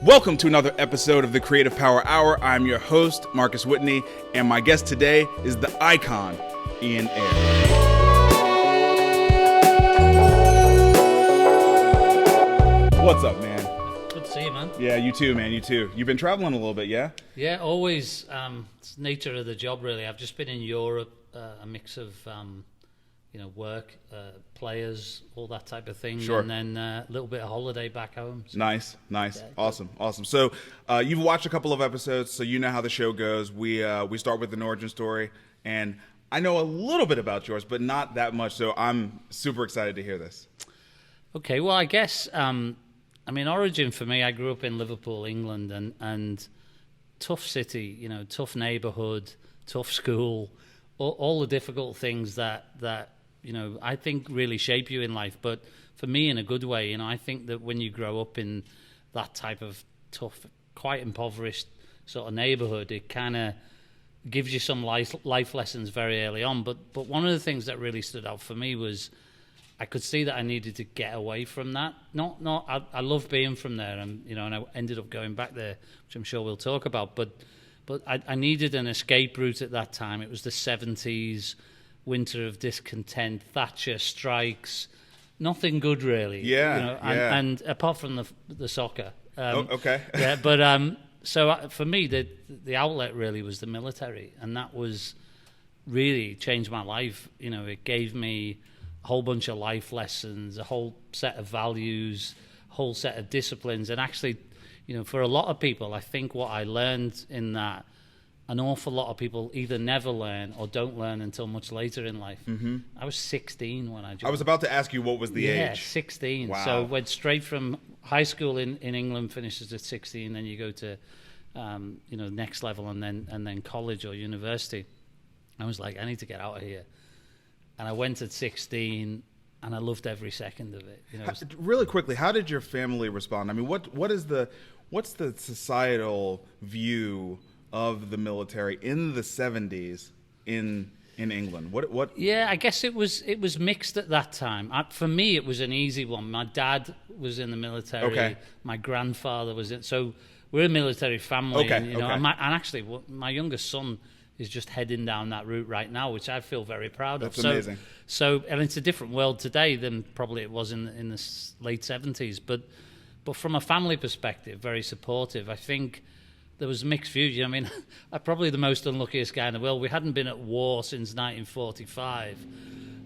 Welcome to another episode of the Creative Power Hour. I'm your host, Marcus Whitney, and my guest today is the icon, Ayre. What's up, man? Good to see you, man. Yeah, you too, man. You too. You've been traveling a little bit, yeah? Yeah, always. It's the nature of the job, really. I've just been in Europe, a mix of, work, players, all that type of thing. Sure. And then a little bit of holiday back home. So. Nice. Yeah, Awesome. So you've watched a couple of episodes, so you know how the show goes. We start with an origin story, and I know a little bit about yours, but not that much, so I'm super excited to hear this. Okay, well, I guess, origin for me, I grew up in Liverpool, England, and tough city, tough neighborhood, tough school, all the difficult things that I think really shape you in life. But for me, in a good way, I think that when you grow up in that type of tough, quite impoverished sort of neighborhood, it kind of gives you some life lessons very early on. But one of the things that really stood out for me was I could see that I needed to get away from that. I love being from there, and I ended up going back there, which I'm sure we'll talk about. But I needed an escape route at that time. It was the 70s, winter of discontent, Thatcher strikes, nothing good really. Yeah. And apart from the soccer. Okay. Yeah, but so for me, the outlet really was the military, and that was really changed my life. It gave me a whole bunch of life lessons, a whole set of values, a whole set of disciplines. And actually, for a lot of people, I think what I learned in that, an awful lot of people either never learn or don't learn until much later in life. Mm-hmm. I was 16 when I joined. I was about to ask you what was the age. Yeah, 16. Wow. So went straight from high school in England, finishes at 16, then you go to next level, and then college or university. I was like, I need to get out of here. And I went at 16, and I loved every second of it. Really quickly, how did your family respond? I mean, what's the societal view of the military in the 70s in England? What? Yeah, I guess it was mixed at that time. For me, it was an easy one. My dad was in the military. Okay. My grandfather was in. So we're a military family. Okay. And actually, my youngest son is just heading down that route right now, which I feel very proud of. That's amazing. So, and it's a different world today than probably it was in the late 70s. But from a family perspective, very supportive. I think there was mixed views. I'm probably the most unluckiest guy in the world. We hadn't been at war since 1945,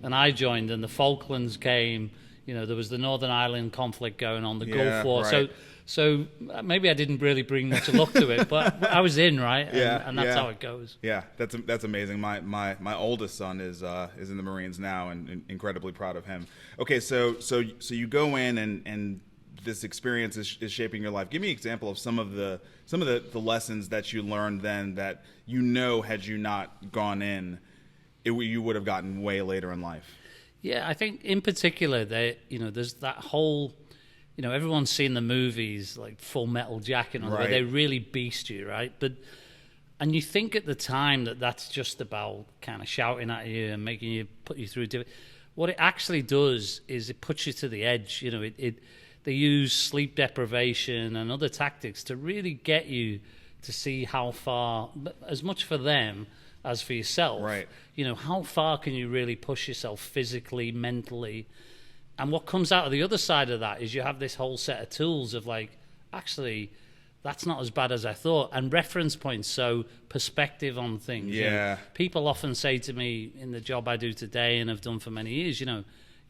and I joined, and the Falklands came. There was the Northern Ireland conflict going on, the Gulf War. Right. So maybe I didn't really bring much luck to it, but I was in, right? And that's how it goes. Yeah, that's amazing. My oldest son is in the Marines now, and incredibly proud of him. Okay, so you go in and this experience is shaping your life. Give me an example of some of the lessons that you learned then that had you not gone in, you would have gotten way later in life. Yeah, I think in particular there's that whole, everyone's seen the movies like Full Metal Jacket, right, where they really beast you, right? And you think at the time that's just about kind of shouting at you and making you put you through. What it actually does is it puts you to the edge. They use sleep deprivation and other tactics to really get you to see how far, as much for them as for yourself. Right. How far can you really push yourself physically, mentally? And what comes out of the other side of that is you have this whole set of tools of like, actually, that's not as bad as I thought. And reference points, so perspective on things. Yeah. People often say to me in the job I do today and have done for many years, you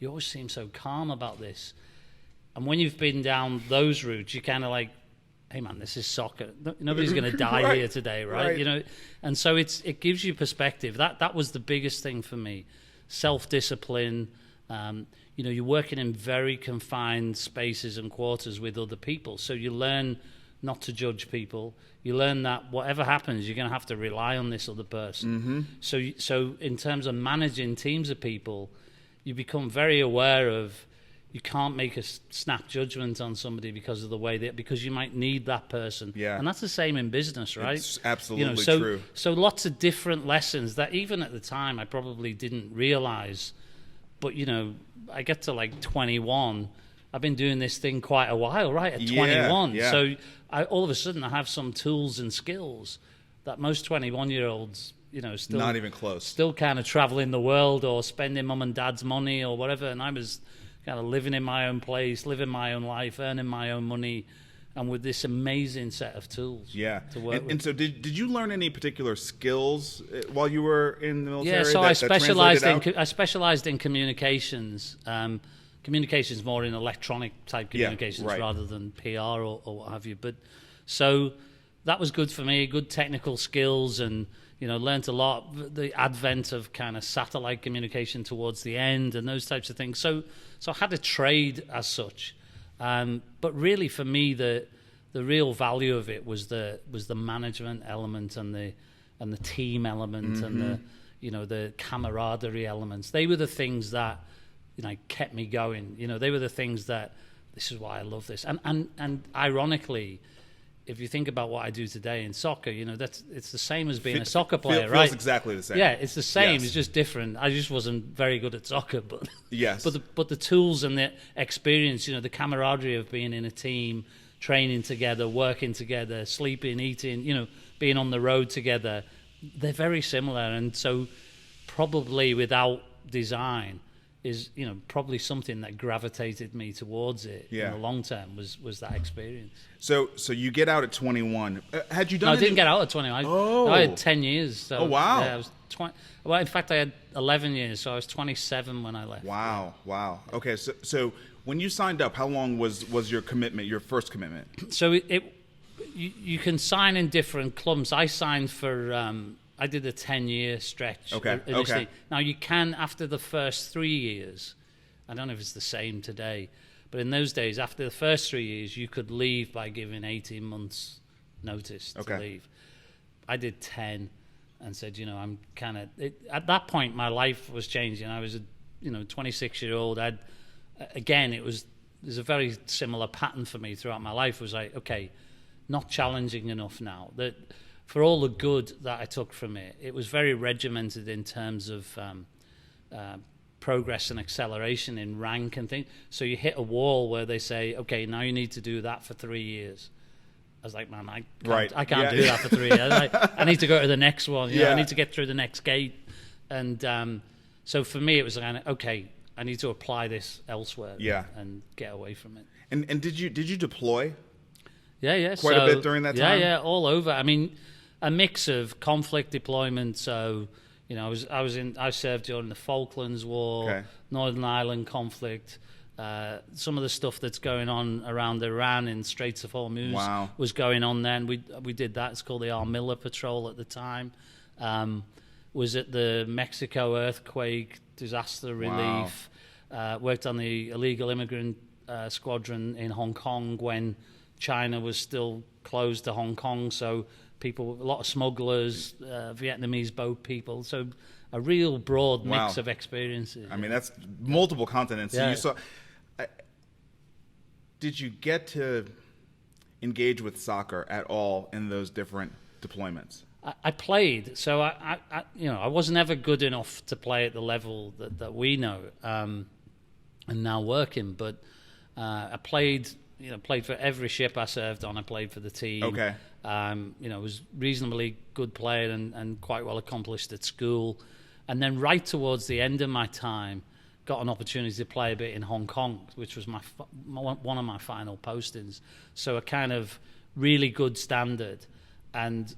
always seem so calm about this. And when you've been down those routes, you're kind of like, hey man, this is soccer. Nobody's going to die right, here today, right? And so it gives you perspective. That was the biggest thing for me. Self-discipline. You're working in very confined spaces and quarters with other people. So you learn not to judge people. You learn that whatever happens, you're going to have to rely on this other person. Mm-hmm. So in terms of managing teams of people, you become very aware of, you can't make a snap judgment on somebody because of the way because you might need that person. Yeah. And that's the same in business, right? It's absolutely true. So lots of different lessons that even at the time I probably didn't realize. But, I get to like 21 I've been doing this thing quite a while, right? At 21. Yeah. So all of a sudden I have some tools and skills that most 21-year-olds, still Not even close. Still kind of traveling the world or spending mum and dad's money or whatever. And I was kind of living in my own place, living my own life, earning my own money, and with this amazing set of tools to work with. And so did you learn any particular skills while you were in the military? Yeah, so I specialized in communications. Communications more in electronic type communications rather than PR or what have you. But so that was good for me, good technical skills, and learned a lot. The advent of kind of satellite communication towards the end and those types of things. So I had a trade as such. But really, for me, the real value of it was the management element and the team element and the camaraderie elements. They were the things that kept me going. They were the things that this is why I love this. And ironically, if you think about what I do today in soccer, it's the same as being a soccer player, right? Feels exactly the same. Yeah, it's the same. Yes. It's just different. I just wasn't very good at soccer, but yes. But the tools and the experience, the camaraderie of being in a team, training together, working together, sleeping, eating, being on the road together, they're very similar. And so, probably without design, is probably something that gravitated me towards it in the long term was that experience. So you get out at 21. Had you done? No, I didn't get out at 21. I had 10 years. So, wow. Yeah, I was 20. Well, in fact, I had 11 years, so I was 27 when I left. Wow. Okay, so when you signed up, how long was your commitment? Your first commitment? So you can sign in different clumps. I signed for. I did a 10-year stretch. Okay. Now, you can, after the first 3 years, I don't know if it's the same today, but in those days, after the first 3 years, you could leave by giving 18 months notice to leave. I did 10 and said, I'm kind of... At that point, my life was changing. I was a 26-year-old. There's a very similar pattern for me throughout my life. It was like, okay, not challenging enough now. That... For all the good that I took from it, it was very regimented in terms of progress and acceleration in rank and things. So you hit a wall where they say, okay, now you need to do that for 3 years. I was like, man, I can't do that for 3 years. I need to go to the next one. I need to get through the next gate. And so for me, it was like, okay, I need to apply this elsewhere and get away from it. And did you deploy? Yeah. Quite a bit during that time? Yeah, all over. I mean, a mix of conflict deployment. So, I served during the Falklands War, Northern Ireland conflict. Some of the stuff that's going on around Iran in Straits of Hormuz was going on then. We did that. It's called the Armilla Patrol at the time. Was at the Mexico earthquake, disaster relief. Worked on the illegal immigrant squadron in Hong Kong when China was still closed to Hong Kong, so a lot of smugglers, Vietnamese boat people, so a real broad mix of experiences. I mean, that's multiple continents. Yeah. So did you get to engage with soccer at all in those different deployments? I played, so I wasn't ever good enough to play at the level that we know and now working, but I played for every ship I served on. I played for the team. Okay. Was reasonably good player and quite well accomplished at school. And then right towards the end of my time, got an opportunity to play a bit in Hong Kong, which was one of my final postings. So a kind of really good standard. And,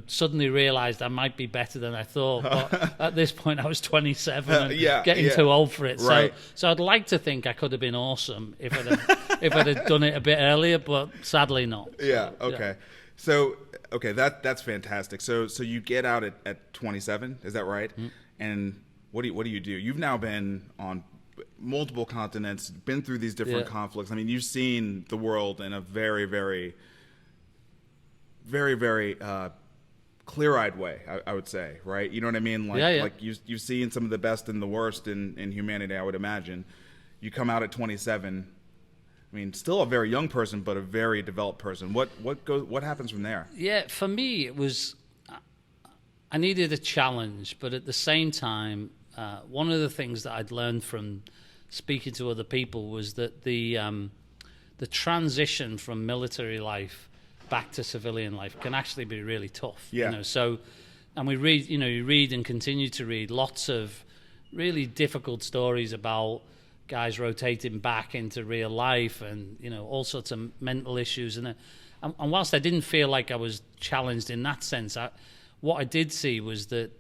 suddenly realised I might be better than I thought. But at this point, I was 27 and getting too old for it. Right. So I'd like to think I could have been awesome if I'd have done it a bit earlier, but sadly not. Yeah, okay. So, that's fantastic. So you get out at 27, is that right? Mm-hmm. And what do you do? You've now been on multiple continents, been through these different conflicts. I mean, you've seen the world in a very, very... very, very clear-eyed way, I would say, right? You know what I mean? Like you've seen some of the best and the worst in humanity, I would imagine. You come out at 27. I mean, still a very young person, but a very developed person. What happens from there? Yeah, for me, it was I needed a challenge, but at the same time, one of the things that I'd learned from speaking to other people was that the transition from military life back to civilian life can actually be really tough. Yeah. You know, so, and we read, you know, you read and continue to read lots of really difficult stories about guys rotating back into real life, and you know, all sorts of mental issues. And whilst I didn't feel like I was challenged in that sense, what I did see was that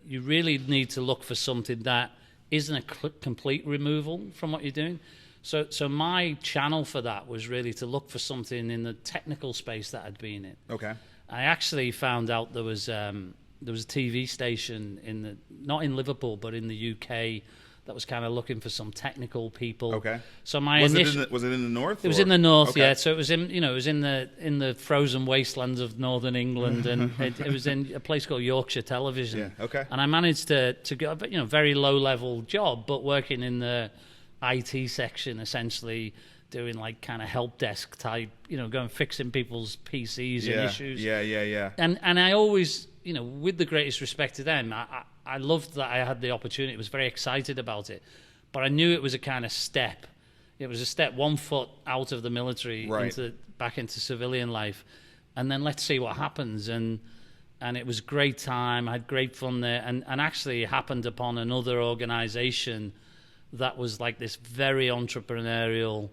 you really need to look for something that isn't a complete removal from what you're doing. So my channel for that was really to look for something in the technical space that I'd been in. Okay. I actually found out there was a TV station not in Liverpool but in the UK that was kind of looking for some technical people. Okay. So my was initial it in the north? It was in the north, okay. Yeah. So it was in the frozen wastelands of northern England, and it was in a place called Yorkshire Television. Yeah. Okay. And I managed to get very low level job, but working in the IT section, essentially doing like kind of help desk type, going fixing people's PCs and issues. Yeah. And I always, with the greatest respect to them, I loved that I had the opportunity. I was very excited about it, but I knew it was a kind of step. It was a step, 1 foot out of the military back into civilian life, and then let's see what happens. And it was a great time. I had great fun there, and actually it happened upon another organisation that was like this very entrepreneurial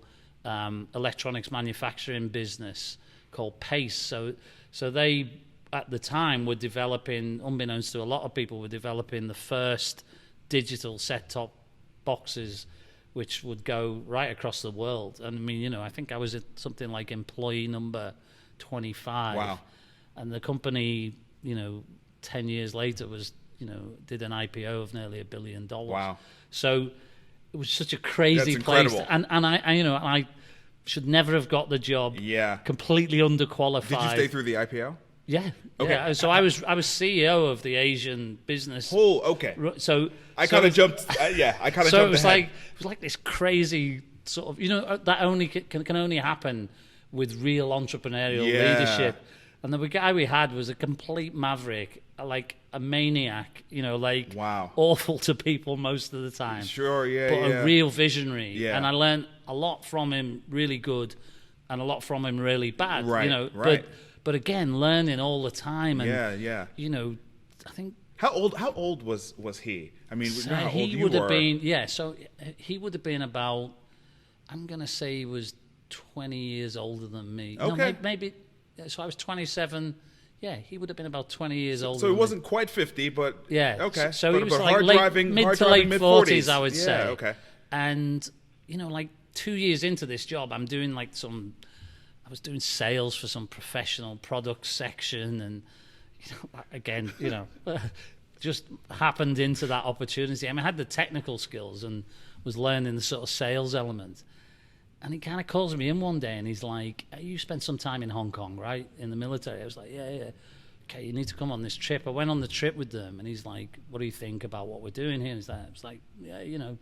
electronics manufacturing business called Pace. So they, at the time, were developing, unbeknownst to a lot of people, were developing the first digital set-top boxes which would go right across the world. And I mean, I think I was at something like employee number 25. Wow. And the company, 10 years later was, did an IPO of nearly $1 billion. Wow. So it was such a crazy That's place. incredible. And I should never have got the job. Yeah. Completely underqualified. Did you stay through the IPO? Yeah. Okay. Yeah. So I was CEO of the Asian business. Oh, okay. So I kind of jumped. I kind of jumped So it was ahead. like this crazy sort of that only can only happen with real entrepreneurial leadership. And the guy we had was a complete maverick, like a maniac. Wow. Awful to people most of the time. Sure. Yeah. But yeah. a real visionary. Yeah. And I learned a lot from him, really good, and a lot from him, really bad. Right. Right. But again, learning all the time, and yeah. I think How old was he? I mean, so how old he you would have were. been So he would have been about, I'm gonna say he was 20 years older than me. Okay. No, maybe. So I was 27. Yeah, he would have been about 20 years older. So he than wasn't quite 50, but yeah. okay. So but, he was but like mid to late 40s, I would yeah, say. Okay. And like 2 years into this job, I'm doing I was doing sales for some professional products section, and again, just happened into that opportunity. I mean, I had the technical skills and was learning the sort of sales element. And he kind of calls me in one day, and he's like, "You spent some time in Hong Kong, right? In the military?" I was like, "Yeah. Okay, you need to come on this trip." I went on the trip with them, and he's like, "What do you think about what we're doing here?" And I was like, "Yeah, I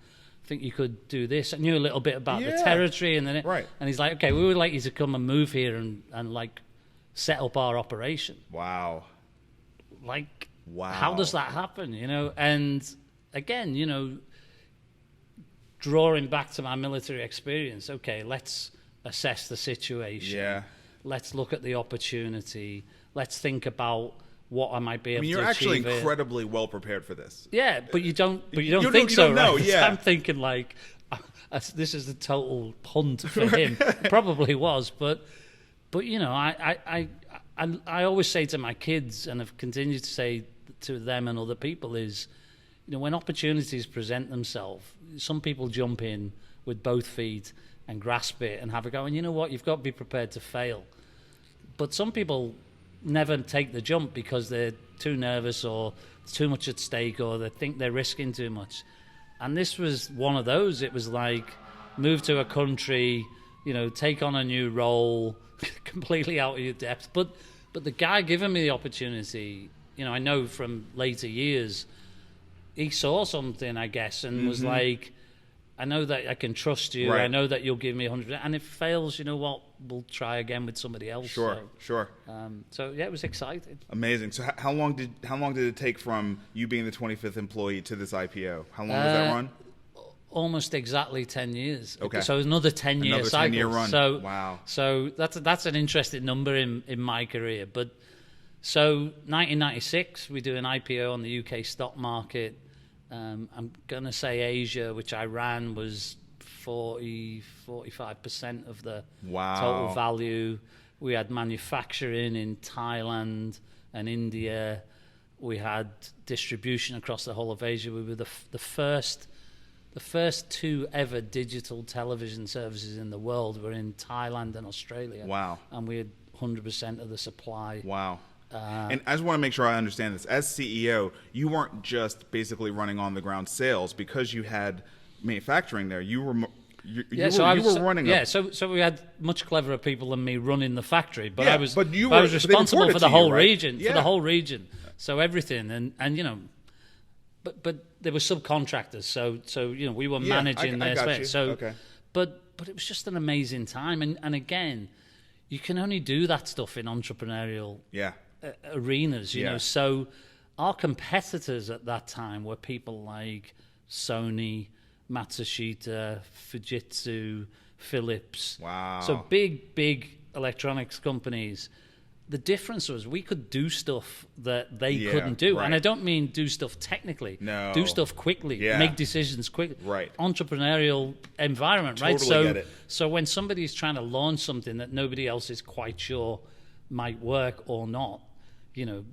think you could do this." I knew a little bit about the territory, and then and he's like, "Okay, we would like you to come and move here and like set up our operation." Wow. Wow. How does that happen? And again, drawing back to my military experience, okay, let's assess the situation. Yeah. Let's look at the opportunity. Let's think about what I might be able to achieve. You're actually incredibly well prepared for this. Yeah, but you don't think you so, don't know, right? yeah. I'm thinking like, this is the total punt for him. Probably was, but I always say to my kids, and I've continued to say to them and other people, is, when opportunities present themselves, some people jump in with both feet and grasp it and have a go. And you know what? You've got to be prepared to fail. But some people never take the jump because they're too nervous, or too much at stake, or they think they're risking too much. And this was one of those. It was like, move to a country, take on a new role, completely out of your depth. But the guy giving me the opportunity, I know from later years, he saw something, I guess, and was like, I know that I can trust you. Right. I know that you'll give me 100%. And if it fails, you know what? We'll try again with somebody else. Sure. So yeah, it was exciting. Amazing. So how long did it take from you being the 25th employee to this IPO? How long did that run? almost exactly 10 years. Okay. So another 10-year Another cycle. 10-year run. So, wow. So that's an interesting number in my career. But so 1996, we do an IPO on the UK stock market. I'm going to say Asia, which I ran, was 45% of the total value. We had manufacturing in Thailand and India. We had distribution across the whole of Asia. We were the first 2 ever digital television services in the world were in Thailand and Australia. Wow. And we had 100% of the supply. Wow. And I just want to make sure I understand this. As CEO, you weren't just basically running on the ground sales because you had manufacturing there. You were running. Yeah, so we had much cleverer people than me running the factory, but I was responsible for the whole region, for the whole region. So everything, and you know, but there were subcontractors, so you know we were managing their space. So, okay. but it was just an amazing time, and again, you can only do that stuff in entrepreneurial arenas, you know. So our competitors at that time were people like Sony, Matsushita, Fujitsu, Philips. Wow. So big electronics companies. The difference was we could do stuff that they couldn't do. Right. And I don't mean do stuff technically. No. Do stuff quickly. Make decisions quickly. Right. Entrepreneurial environment, right? Totally get it. So when somebody's trying to launch something that nobody else is quite sure might work or not, you know,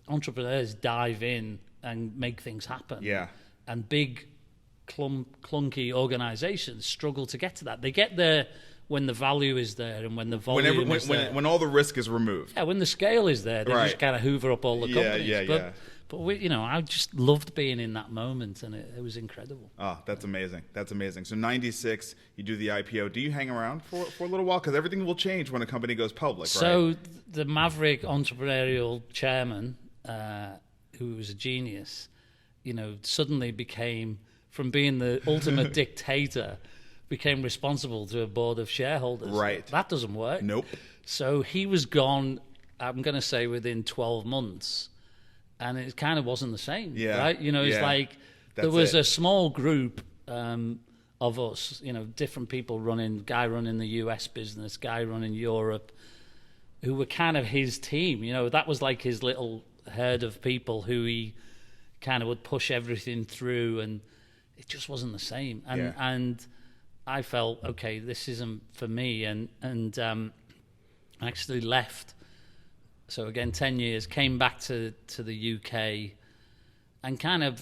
entrepreneurs dive in and make things happen. Yeah. And big clunky organizations struggle to get to that. They get there when the value is there and when the volume is there. When all the risk is removed. Yeah, when the scale is there, they just kind of hoover up all the companies. But we, you know, I just loved being in that moment, and it was incredible. Oh, that's amazing. That's amazing. So 96, you do the IPO. Do you hang around for a little while? Because everything will change when a company goes public, so right? The maverick entrepreneurial chairman, who was a genius, you know, suddenly became, from being the ultimate dictator, became responsible to a board of shareholders. Right. That doesn't work. Nope. So he was gone, I'm going to say, within 12 months. And it kind of wasn't the same, right? You know, it's like there was a small group of us, you know, different people guy running the US business, guy running Europe, who were kind of his team. You know, that was like his little herd of people who he kind of would push everything through, and it just wasn't the same. And I felt, okay, this isn't for me, and I actually left. So again, 10 years, came back to the UK and kind of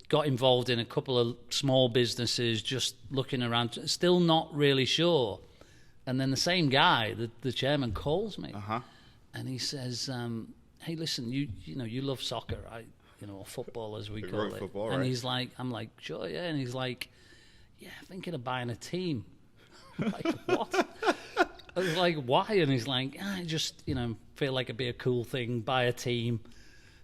got involved in a couple of small businesses, just looking around, still not really sure. And then the same guy, the chairman, calls me, and he says, hey, listen, you know, you love soccer, right? You know, or football as we call it. Football, and right? he's like, I'm like, sure, yeah. And he's like, yeah, thinking of buying a team. I'm like, what? I was like, why? And he's like, I just, you know, feel like it'd be a cool thing, buy a team.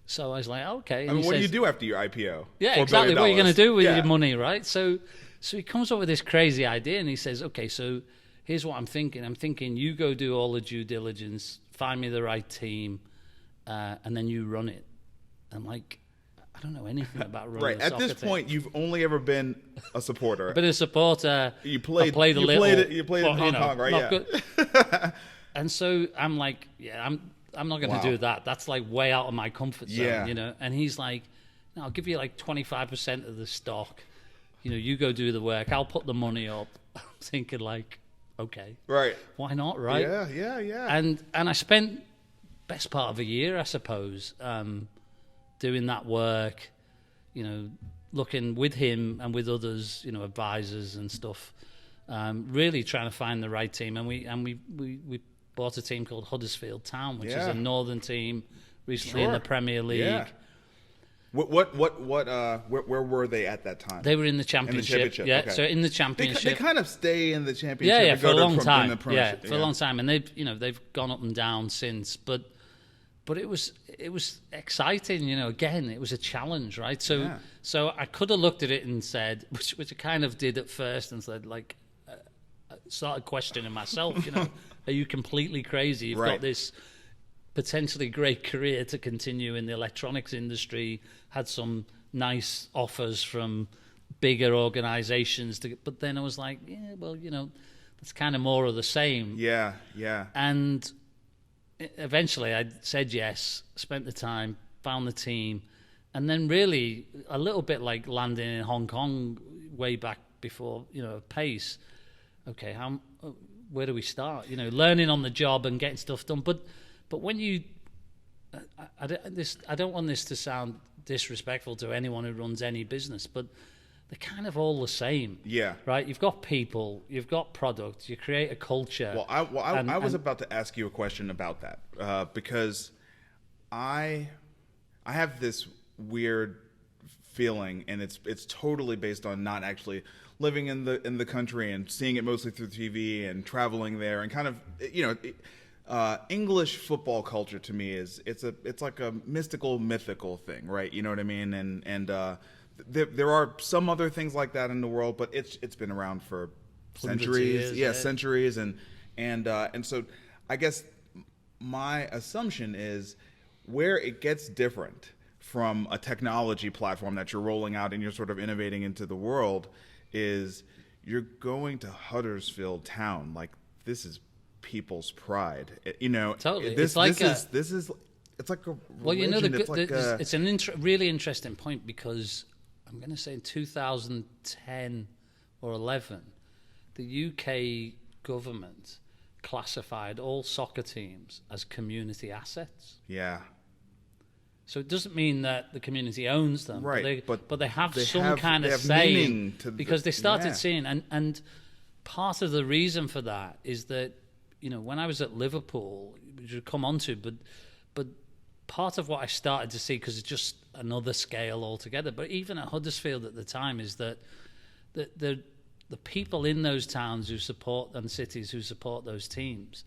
So I was like, okay. And I mean, what do you do after your IPO? Yeah, exactly. What are you going to do with your money, right? So he comes up with this crazy idea, and he says, okay, so here's what I'm thinking. I'm thinking you go do all the due diligence, find me the right team, and then you run it. I'm like, I don't know anything about running right. a soccer At this point, you've only ever been a supporter. I've been a supporter. You played in Hong Kong, right? Yeah. Good. And so I'm like, yeah, I'm not going to do that. That's like way out of my comfort zone, you know. And he's like, no, I'll give you like 25% of the stock. You know, you go do the work. I'll put the money up. I'm thinking like, okay, right? Why not, right? Yeah. And I spent best part of a year, I suppose, doing that work, you know, looking with him and with others, you know, advisors and stuff, really trying to find the right team. And we bought a team called Huddersfield Town, which is a northern team, recently in the Premier League. Yeah. Where were they at that time? They were in the Championship. Yeah, okay. So in the Championship, they kind of stay in the Championship. Yeah, for a long time. Yeah, for a long time, and they've gone up and down since. But it was exciting, you know. Again, it was a challenge, right? So I could have looked at it and said, which I kind of did at first, and said like, I started questioning myself, you know, are you completely crazy? You've got this potentially great career to continue in the electronics industry, had some nice offers from bigger organizations. But then I was like, yeah, well, that's kind of more of the same. Yeah, yeah. And eventually I said yes, spent the time, found the team, and then really a little bit like landing in Hong Kong way back before, Pace. Okay, where do we start? Learning on the job and getting stuff done. But when you, I don't want this to sound disrespectful to anyone who runs any business, but they're kind of all the same. Yeah. Right? You've got people, you've got product, you create a culture. Well, I was about to ask you a question about that because I have this weird feeling, and it's totally based on not actually living in the country and seeing it mostly through TV and traveling there, and kind of English football culture to me it's like a mythical thing, right? You know what I mean? And there are some other things like that in the world, but it's been around for centuries. Centuries, and so I guess my assumption is where it gets different from a technology platform that you're rolling out and you're sort of innovating into the world is you're going to Huddersfield Town. Like, this is people's pride. Totally. It's like a well, religion. it's an really interesting point, because I'm going to say in 2010 or 11, the UK government classified all soccer teams as community assets. Yeah. So it doesn't mean that the community owns them, right? But they have some kind of say, because they started seeing, and part of the reason for that is that when I was at Liverpool, which we'll come on to, but part of what I started to see, because it's just another scale altogether, but even at Huddersfield at the time, is that the people in those towns who support, and cities who support those teams,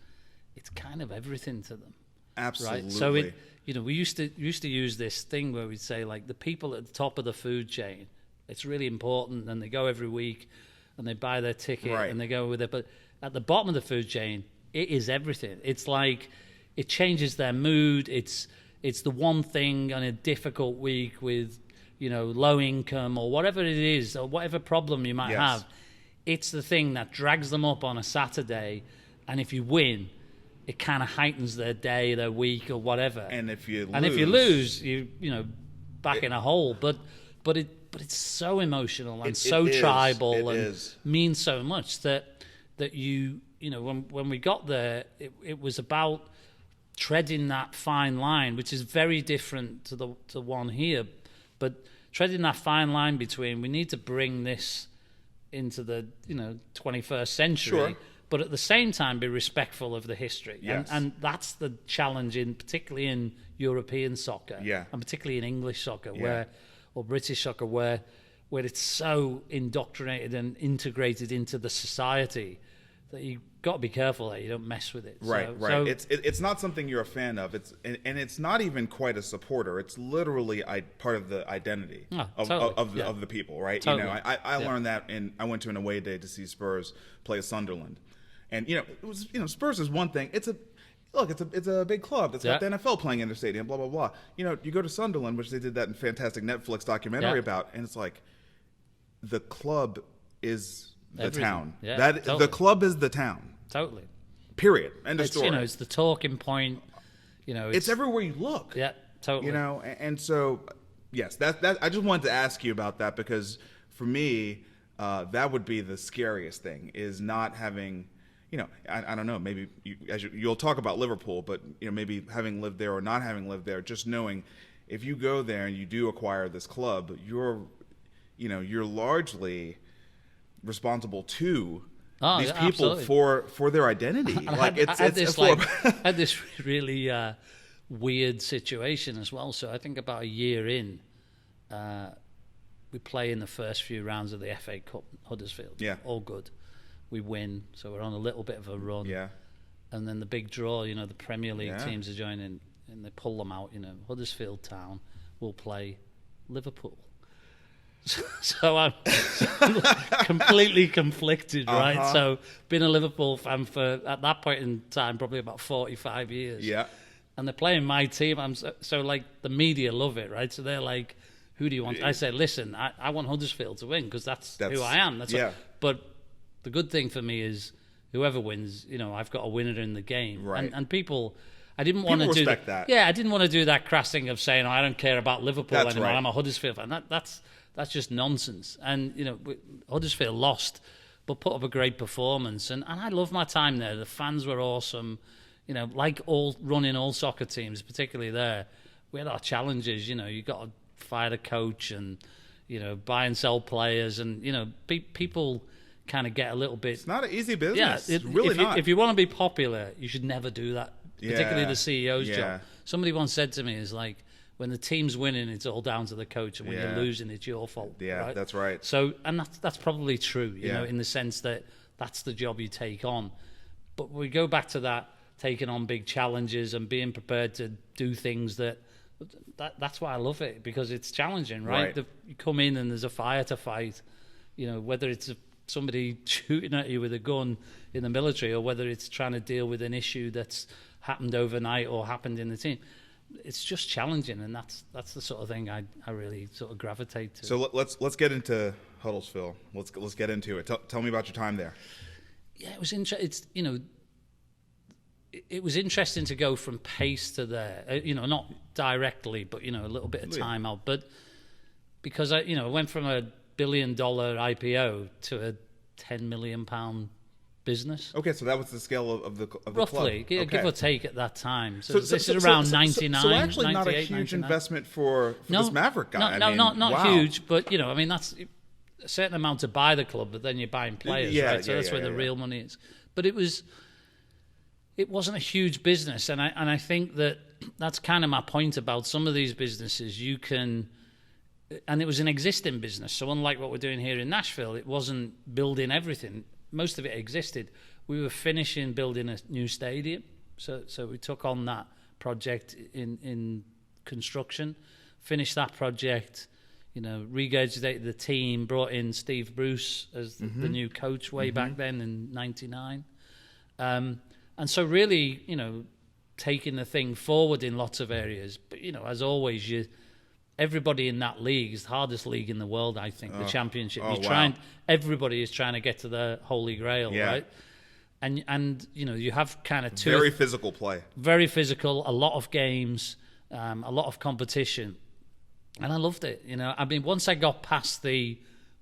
it's kind of everything to them. Absolutely. Right? So we used to use this thing where we'd say, like, the people at the top of the food chain, it's really important, and they go every week and they buy their ticket, right, and they go with it. But at the bottom of the food chain, it is everything. It's like, it changes their mood. It's the one thing on a difficult week with, low income or whatever it is, or whatever problem you might have. It's the thing that drags them up on a Saturday, and if you win, it kind of heightens their day, their week, or whatever. And if you lose, you back in a hole. But it's so emotional and so tribal, and means so much that you when we got there, it was about treading that fine line, which is very different to the one here, but treading that fine line between, we need to bring this into the 21st century. Sure. But at the same time, be respectful of the history. Yes. And that's the challenge, particularly in European soccer, and particularly in English soccer, or British soccer, where it's so indoctrinated and integrated into the society that you've got to be careful that you don't mess with it. Right. So, it's not something you're a fan of. And it's not even quite a supporter. It's literally part of the identity of the people, right? Totally. I learned that, I went to an away day to see Spurs play Sunderland. And it was Spurs is one thing. It's a big club that's got the NFL playing in their stadium. Blah blah blah. You go to Sunderland, which they did that in fantastic Netflix documentary about, and it's like the club is the town. Yeah, totally. The club is the town. Totally. Period. End of story. It's the talking point. It's everywhere you look. Yeah, totally. And so yes, that I just wanted to ask you about that, because for me, that would be the scariest thing, is not having. I don't know, maybe you'll talk about Liverpool, but maybe having lived there or not having lived there, just knowing if you go there and you do acquire this club, you're largely responsible to these people for their identity. I had this really weird situation as well. So I think about a year in, we play in the first few rounds of the FA Cup, Huddersfield. Yeah, all good. We win, so we're on a little bit of a run. Yeah. And then the big draw, the Premier League teams are joining, and they pull them out. Huddersfield Town will play Liverpool. So I'm completely conflicted, right? So been a Liverpool fan for, at that point in time, probably about 45 years. Yeah. And they're playing my team. So like, the media love it, right? So they're like, who do you want? I said, listen, I want Huddersfield to win because that's who I am. But the good thing for me is whoever wins, I've got a winner in the game. Right. And people, I didn't want to do that. Yeah, I didn't want to do that crass thing of saying, I don't care about Liverpool anymore. Right. I'm a Huddersfield fan. That's just nonsense. And, Huddersfield lost, but put up a great performance. And I love my time there. The fans were awesome. Like running all soccer teams, particularly there, we had our challenges. You got to fire the coach and, buy and sell players. And, people kind of get a little bit... It's not an easy business. Yeah, it's really not. If you want to be popular, you should never do that, particularly the CEO's job. Somebody once said to me, is like, when the team's winning, it's all down to the coach, and when you're losing, it's your fault. Yeah, right? That's right. So, and that's probably true, in the sense that that's the job you take on. But we go back to that, taking on big challenges and being prepared to do things that's why I love it, because it's challenging, right? You come in and there's a fire to fight, whether it's somebody shooting at you with a gun in the military, or whether it's trying to deal with an issue that's happened overnight or happened in the team. It's just challenging, and that's the sort of thing I really sort of gravitate to. So let's get into Huddersfield. Let's get into it. Tell me about your time there. Yeah, it was interesting. It was interesting to go from pace to there. Not directly, but a little bit of time out. But because I went from a $1 billion IPO to a £10 million business. Okay, so that was the scale of the roughly, club. Give or take at that time. So this is around 99. So actually, not a huge investment for this Maverick guy. Not huge, but that's a certain amount to buy the club, but then you're buying players, right? So that's where the real money is. But it wasn't a huge business, and I think that's kind of my point about some of these businesses. You can. And it was an existing business. So unlike what we're doing here in Nashville, it wasn't building everything. Most of it existed. We were finishing building a new stadium. So we took on that project in construction, finished that project, regurgitated the team, brought in Steve Bruce as the new coach way back then in 99. And so really, taking the thing forward in lots of areas. But, as always, everybody in that league is the hardest league in the world, I think, the Championship. Everybody is trying to get to the Holy Grail, right? And you have kind of two... Very physical play. Very physical, a lot of games, a lot of competition. And I loved it, once I got past the,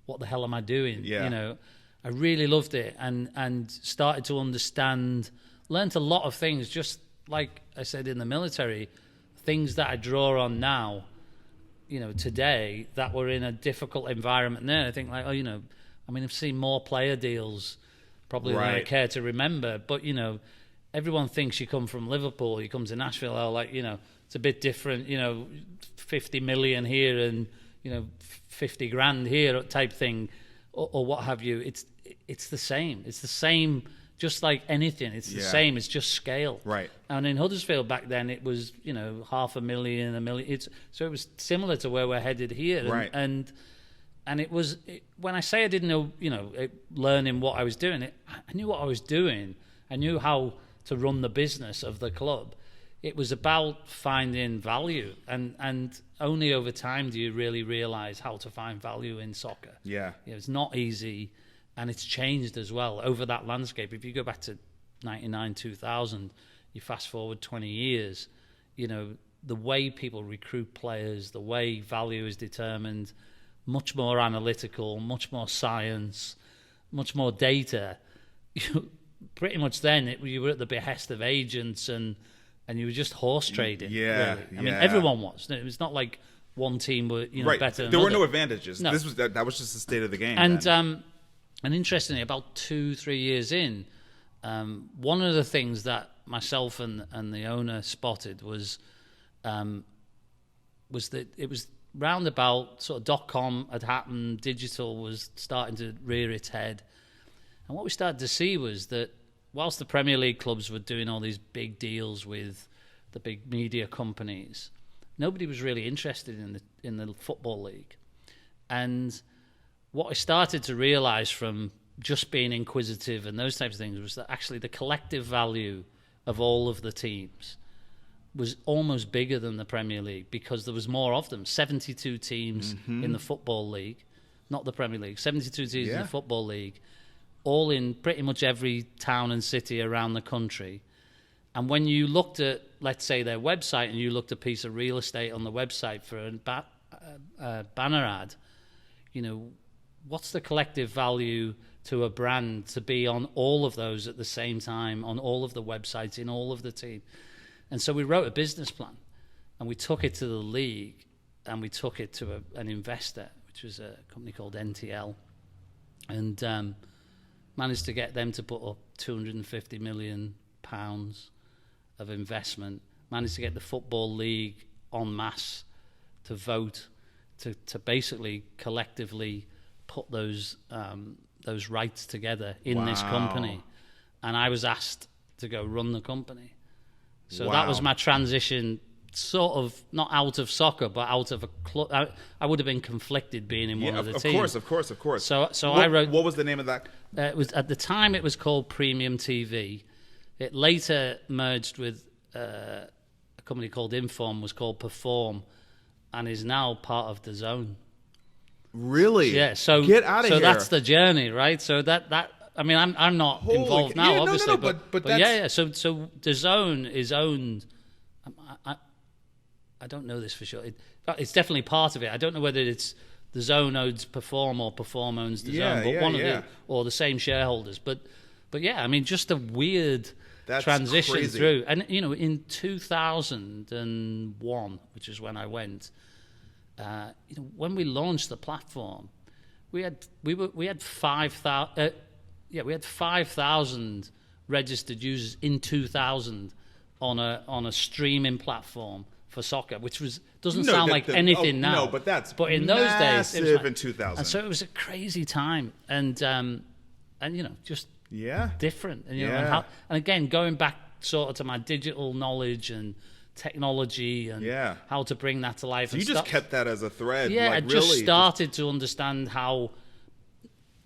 what the hell am I doing? I really loved it and started to understand, learned a lot of things, just like I said in the military, things that I draw on now, today, that were in a difficult environment there. I think I've seen more player deals probably than I care to remember, but everyone thinks you come from Liverpool, you come to Nashville, it's a bit different, 50 million here and 50 grand here type thing, or what have you. It's the same, just like anything. It's the same. It's just scale. Right. And in Huddersfield back then, it was $500,000, $1 million. So it was similar to where we're headed here. Right. And it was when I say I didn't know, learning what I was doing. I knew what I was doing. I knew how to run the business of the club. It was about finding value, and only over time do you really realize how to find value in soccer. Yeah. It's not easy. And it's changed as well over that landscape. If you go back to 99, 2000, you fast forward 20 years, the way people recruit players, the way value is determined, much more analytical, much more science, much more data. Pretty much then, you were at the behest of agents and you were just horse trading. Yeah, really. Everyone was. It was not like one team were better than There were another. no advantages. No. That was just the state of the game. And interestingly, about 2-3 years in, one of the things that myself and the owner spotted was that it was round about sort of .com had happened, digital was starting to rear its head. And what we started to see was that whilst the Premier League clubs were doing all these big deals with the big media companies, nobody was really interested in the Football League. And what I started to realise from just being inquisitive and those types of things was that actually the collective value of all of the teams was almost bigger than the Premier League because there was more of them. 72 teams in the Football League, not the Premier League. 72 teams in the Football League, all in pretty much every town and city around the country. And when you looked at, let's say, their website, and you looked at a piece of real estate on the website for a banner ad, you know, what's the collective value to a brand to be on all of those at the same time, on all of the websites, in all of the team? And so we wrote a business plan, and we took it to the league, and we took it to an investor, which was a company called NTL, and managed to get them to put up £250 million of investment, managed to get the Football League en masse to vote, to basically collectively put those rights together in this company. And I was asked to go run the company. So that was my transition, sort of not out of soccer, but out of a club. I would have been conflicted being in one of the teams. Of course. So I wrote. What was the name of that? It was, at the time, it was called Premium TV. It later merged with a company called Inform, was called Perform, and is now part of DAZN. Really? Yeah. So get out of here. So that's the journey, right? So that. I mean, I'm not involved now, obviously, but yeah. So DAZN is owned. I don't know this for sure. It's definitely part of it. I don't know whether it's DAZN owns Perform or Perform owns DAZN, but one of the, or the same shareholders. But yeah, I mean, just a weird transition through. And you know, in 2001, which is when I went, you know, when we launched the platform, we had 5,000. We had 5,000 registered users in 2000 on a streaming platform for soccer, which doesn't sound like anything now. No, but in those days, it was like, in 2000. And so it was a crazy time, and you know, just different. And you know, and again, going back sort of to my digital knowledge and technology and how to bring that to life. So you just kept that as a thread. Yeah, like, I just started to understand how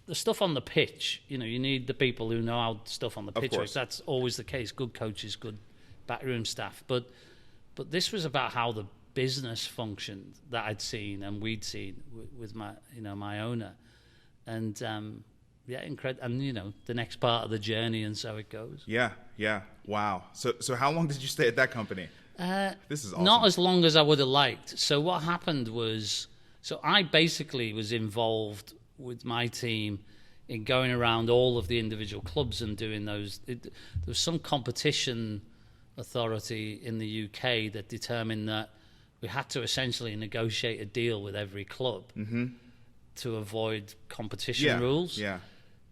the stuff on the pitch, you know, you need the people who know how stuff on the pitch works. That's always the case. Good coaches, good backroom staff. But this was about how the business functioned that I'd seen and we'd seen with my, you know, my owner. And incredible. And you know, the next part of the journey, and so it goes. Yeah. Wow. So how long did you stay at that company? This is awesome. Not as long as I would have liked. So what happened was, so I basically was involved with my team in going around all of the individual clubs and doing those. There was some competition authority in the UK that determined that we had to essentially negotiate a deal with every club to avoid competition rules. Yeah.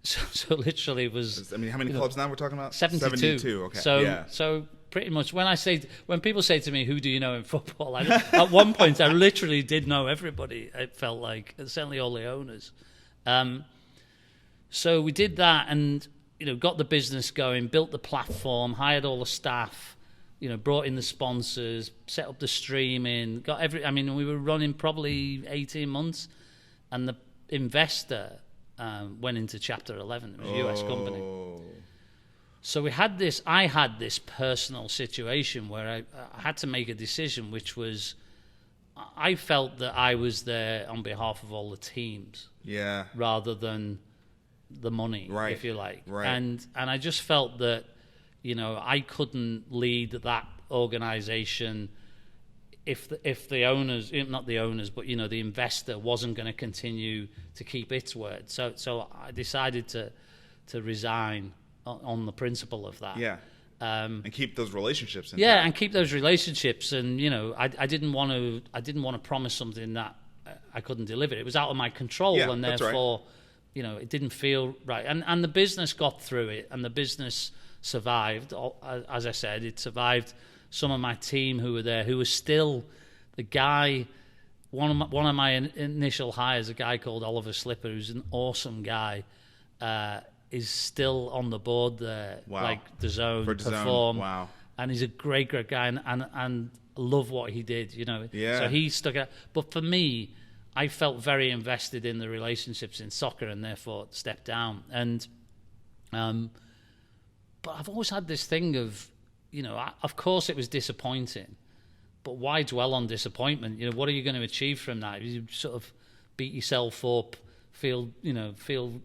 So literally it was. I mean, how many clubs now we're talking about? 72. Okay. So pretty much when people say to me, "Who do you know in football?" At one point, I literally did know everybody. It felt like, certainly all the owners. So we did that, and you know, got the business going, built the platform, hired all the staff, you know, brought in the sponsors, set up the streaming, I mean, we were running probably 18 months, and the investor went into Chapter 11. It was a US company. So I had this personal situation where I had to make a decision, which was, I felt that I was there on behalf of all the teams, rather than the money, if you like. Right. And I just felt that, you know, I couldn't lead that organization if the owners, not the owners, but you know, the investor wasn't going to continue to keep its word. So I decided to resign on the principle of that. Yeah. And keep those relationships intact. Yeah, and keep those relationships. And you know, I didn't want to promise something that I couldn't deliver. It was out of my control, and therefore, you know, it didn't feel right. And the business got through it, and the business survived. As I said, it survived. Some of my team who were there, who was still the guy. One of my initial hires, a guy called Oliver Slipper, who's an awesome guy. Is still on the board there, like DAZN, Perform. Wow. And he's a great guy, and love what he did, you know. Yeah. So he stuck out. But for me, I felt very invested in the relationships in soccer, and therefore stepped down. And but I've always had this thing of, of course it was disappointing, but why dwell on disappointment? What are you going to achieve from that? You sort of beat yourself up, feel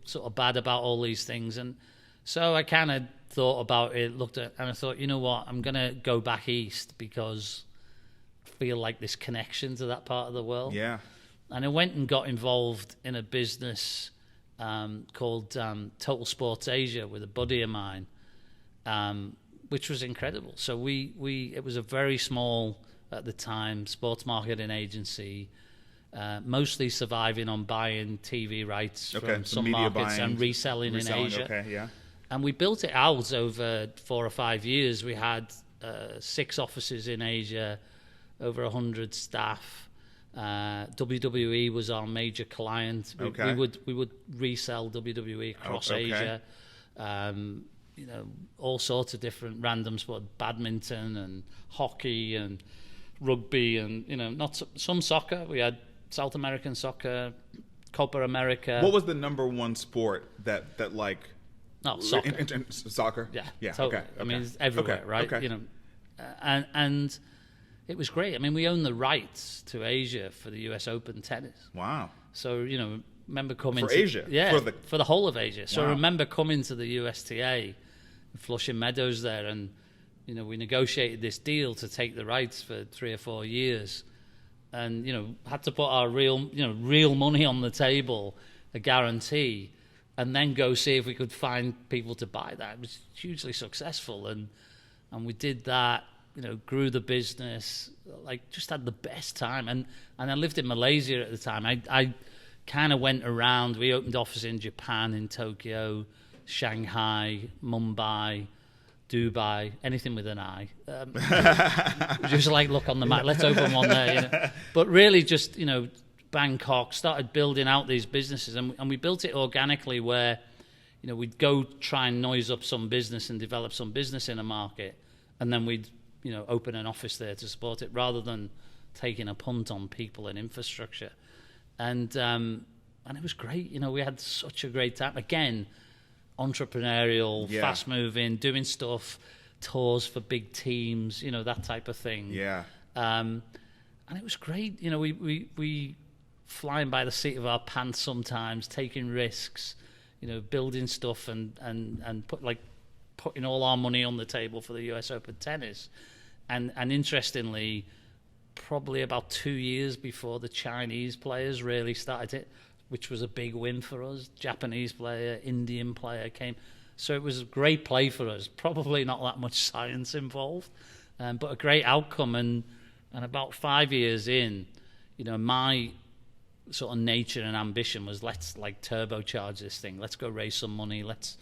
sort of bad about all these things. And so I kind of thought about it, looked at, and I thought, you know what, I'm going to go back east because I feel like this connection to that part of the world. Yeah. And I went and got involved in a business called Total Sports Asia with a buddy of mine, which was incredible. So it was a very small, at the time, sports marketing agency, mostly surviving on buying TV rights from some markets and reselling in Asia. Okay, yeah. And we built it out over 4 or 5 years. We had 6 offices in Asia, over 100 staff. WWE was our major client. We would resell WWE across Asia. All sorts of different random sports, badminton and hockey and rugby and not some soccer. We had South American soccer, Copa America. What was the number one sport that like? No, soccer. Soccer. Yeah. Totally. Okay. I mean, it's everywhere, right? Okay. And it was great. I mean, we own the rights to Asia for the US Open tennis. Wow. So remember coming for Asia. Yeah, for the whole of Asia. So wow. I remember coming to the USTA, in Flushing Meadows there, and we negotiated this deal to take the rights for 3 or 4 years, and had to put our real money on the table, a guarantee, and then go see if we could find people to buy that. It was hugely successful, and we did that. Grew the business, like just had the best time, and I lived in Malaysia at the time. I kind of went around. We opened offices in Japan, in Tokyo, Shanghai, Mumbai, Dubai, anything with an I. Just like look on the map, let's open one there. But really just, Bangkok, started building out these businesses, and we built it organically where, we'd go try and noise up some business and develop some business in a market, and then we'd, open an office there to support it rather than taking a punt on people and infrastructure. And it was great. We had such a great time. Again, entrepreneurial, fast-moving, doing stuff, tours for big teams, that type of thing. Yeah. And it was great. We flying by the seat of our pants sometimes, taking risks, building stuff and putting all our money on the table for the US Open tennis. And interestingly, probably about 2 years before the Chinese players really started it, which was a big win for us. Japanese player, Indian player came. So it was a great play for us. Probably not that much science involved, but a great outcome. And about 5 years in, my sort of nature and ambition was let's turbocharge this thing. Let's go raise some money. Let's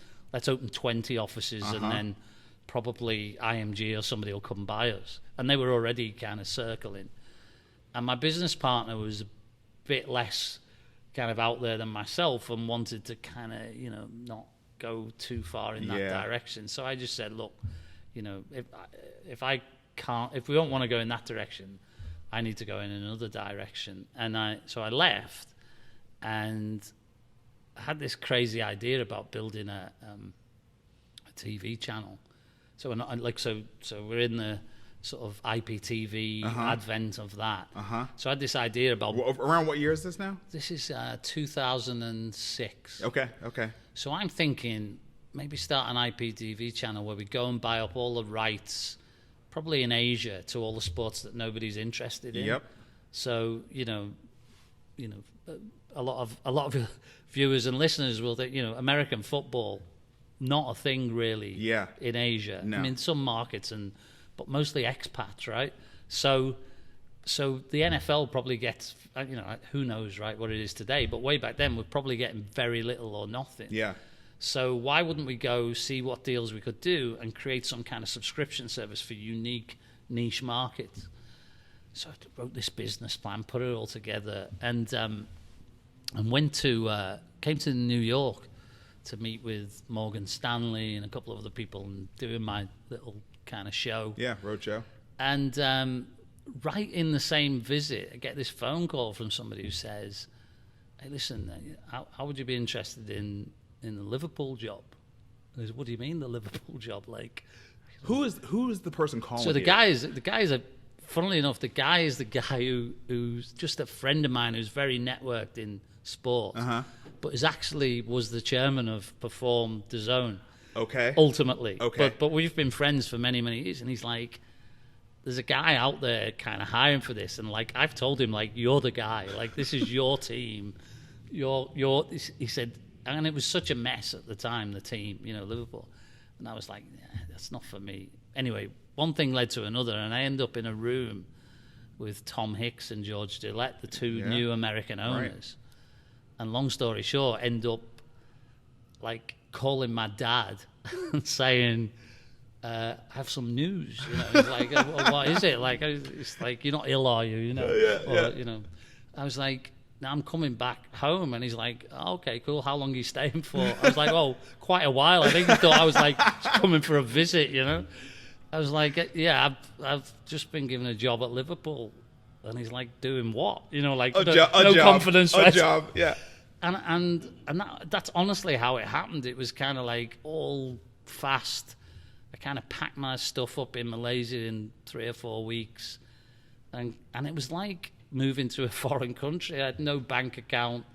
open 20 offices and then probably IMG or somebody will come buy us. And they were already kind of circling. And my business partner was a bit less kind of out there than myself and wanted to kind of, not go too far in that direction. So I just said, look, if we don't want to go in that direction, I need to go in another direction. And so I left and I had this crazy idea about building a TV channel. So we're in the sort of IPTV advent of that. So I had this idea about... Around what year is this now? This is 2006. Okay. So I'm thinking maybe start an IPTV channel where we go and buy up all the rights, probably in Asia, to all the sports that nobody's interested in. Yep. So, a lot of viewers and listeners will think, American football, not a thing really in Asia. No. I mean, some markets, but mostly expats, right? So the NFL probably gets, who knows, right, what it is today, but way back then we're probably getting very little or nothing. Yeah. So why wouldn't we go see what deals we could do and create some kind of subscription service for unique niche markets? So I wrote this business plan, put it all together, and came to New York to meet with Morgan Stanley and a couple of other people and doing my little kind of show. Yeah, road show. And right in the same visit, I get this phone call from somebody who says, hey, listen, how would you be interested in the Liverpool job? I said, what do you mean the Liverpool job? Like, Who is the person calling? So the you? guy is funnily enough, the guy is the guy who's just a friend of mine who's very networked in sport, but was the chairman of Perform DAZN. Okay. Ultimately. Okay. But we've been friends for many, many years, and he's like, there's a guy out there kind of hiring for this, and like I've told him, like, you're the guy, like this is your team, he said, and it was such a mess at the time, the team, Liverpool, and I was like, that's not for me. Anyway, one thing led to another, and I end up in a room with Tom Hicks and George Dillette, the two new American owners, and long story short, end up like calling my dad and saying, I have some news, He's like, what is it? Like, it's like, you're not ill, are you? I was like, no, I'm coming back home. And he's like, oh, okay, cool. How long are you staying for? I was like, oh, quite a while. I think he thought I was like coming for a visit, I was like, yeah, I've just been given a job at Liverpool. And he's like, doing what? Like, no confidence. A job, yeah. And that's honestly how it happened. It was kind of like all fast. I kind of packed my stuff up in Malaysia in 3 or 4 weeks, and it was like moving to a foreign country. I had no bank account,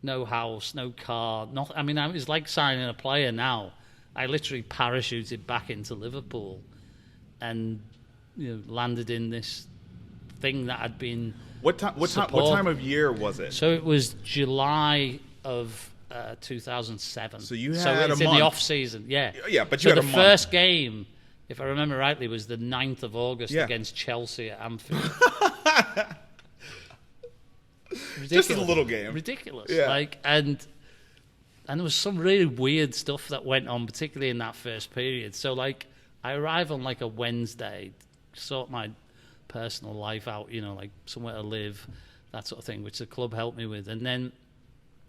no house, no car. It was like signing a player now. I literally parachuted back into Liverpool, and landed in this thing that had been. What time of year was it? So it was July of 2007. So you had so it's a month. In the off season, yeah. Yeah, but you had a month. So the first game, if I remember rightly, was the 9th of August against Chelsea at Anfield. Just a little game. Ridiculous. Yeah. And there was some really weird stuff that went on, particularly in that first period. So like I arrive on like a Wednesday, sort my personal life out, like somewhere to live, that sort of thing, which the club helped me with. And then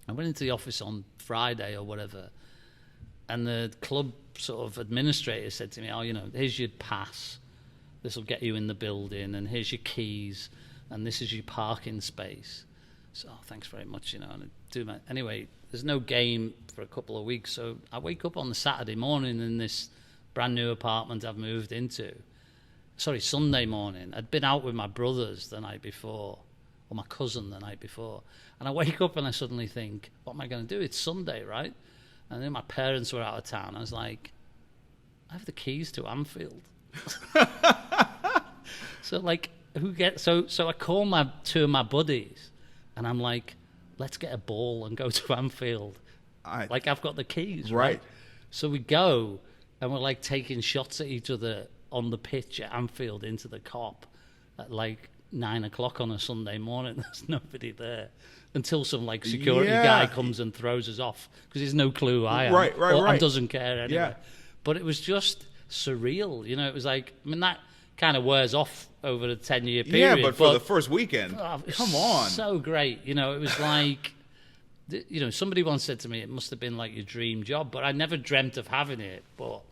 I went into the office on Friday or whatever, and the club sort of administrator said to me, oh, here's your pass, this will get you in the building, and here's your keys, and this is your parking space. So thanks very much, and anyway, there's no game for a couple of weeks, so I wake up on the Saturday morning in this brand new apartment I've moved into. Sunday morning. I'd been out with my brothers the night before, or my cousin the night before, and I wake up and I suddenly think, what am I going to do? It's Sunday, right? And then my parents were out of town. I was like, I have the keys to Anfield. So I call two of my buddies, and I'm like, let's get a ball and go to Anfield. I've got the keys, right? So we go, and we're like taking shots at each other on the pitch at Anfield into the Cop at like 9 o'clock on a Sunday morning. There's nobody there until some like security guy comes and throws us off because he's no clue who I am, and doesn't care anyway. Yeah. But it was just surreal, It was like, that kind of wears off over the 10-year period. Yeah, but for the first weekend, come on, so great. It was like, somebody once said to me, it must have been like your dream job, but I never dreamt of having it. But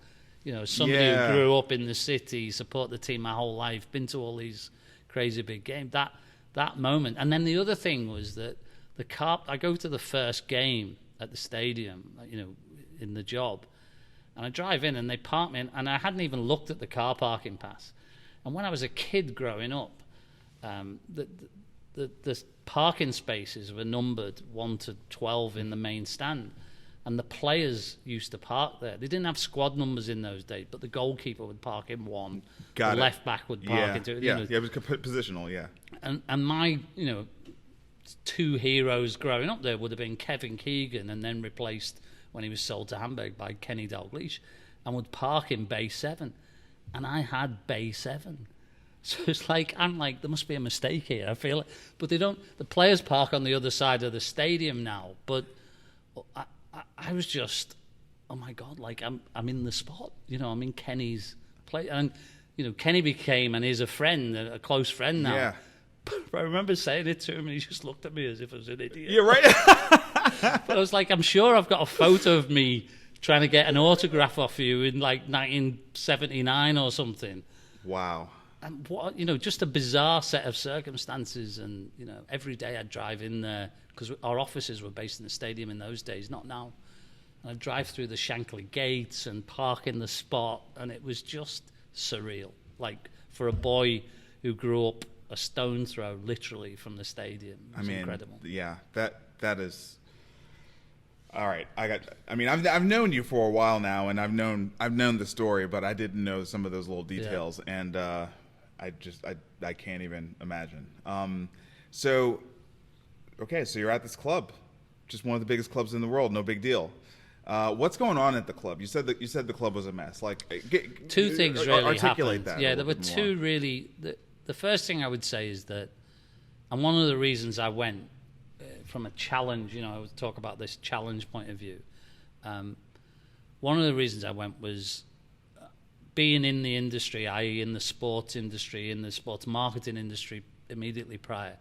somebody who grew up in the city, support the team my whole life, been to all these crazy big games, that moment. And then the other thing was that I go to the first game at the stadium, in the job, and I drive in and they park me in, and I hadn't even looked at the car parking pass. And when I was a kid growing up, the parking spaces were numbered 1 to 12 in the main stand. And the players used to park there. They didn't have squad numbers in those days, but the goalkeeper would park in 1. The left back would park in 2. Yeah, it was positional, yeah. And my, 2 heroes growing up there would have been Kevin Keegan, and then replaced when he was sold to Hamburg by Kenny Dalglish, and would park in Bay 7. And I had Bay 7. So it's like, I'm like, there must be a mistake here. I feel it. But they don't. The players park on the other side of the stadium now, but I was just, oh my God, like I'm in the spot, I'm in Kenny's place. And, Kenny became, and is a friend, a close friend now. Yeah. But I remember saying it to him, and he just looked at me as if I was an idiot. You're right. But I was like, I'm sure I've got a photo of me trying to get an autograph off you in like 1979 or something. Wow. And what, just a bizarre set of circumstances. And, every day I'd drive in there because our offices were based in the stadium in those days, not now. And I'd drive through the Shankly gates and park in the spot, and it was just surreal. Like, for a boy who grew up a stone throw, literally, from the stadium. It was incredible. Yeah, that is... All right, I've known you for a while now, and I've known the story, but I didn't know some of those little details, and I can't even imagine. So you're at this club, just one of the biggest clubs in the world, no big deal. What's going on at the club? You said the club was a mess. Like, two things really articulate happened. That yeah, there were two really. The first thing I would say is that, and one of the reasons I went. From a challenge, I would talk about this challenge point of view. One of the reasons I went was being in the industry, i.e. in the sports industry, in the sports marketing industry immediately prior.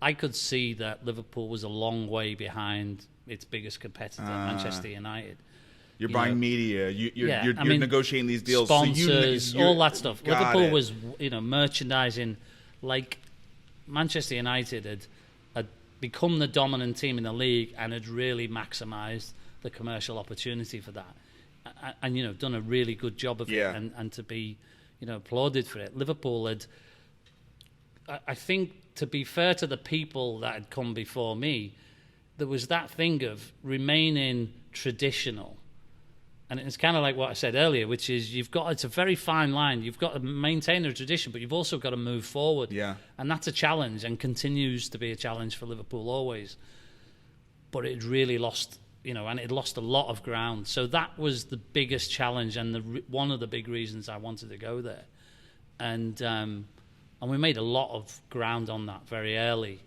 I could see that Liverpool was a long way behind its biggest competitor, Manchester United. You're buying media. You're negotiating these deals. Sponsors, all that stuff. Liverpool was, merchandising like Manchester United had become the dominant team in the league and had really maximised the commercial opportunity for that, and done a really good job of it, and to be applauded for it. Liverpool had, I think, to be fair to the people that had come before me, there was that thing of remaining traditional. And it's kind of like what I said earlier, which is it's a very fine line. You've got to maintain a tradition, but you've also got to move forward. Yeah. And that's a challenge and continues to be a challenge for Liverpool always. But it really lost, and it lost a lot of ground. So that was the biggest challenge and one of the big reasons I wanted to go there. And we made a lot of ground on that very early.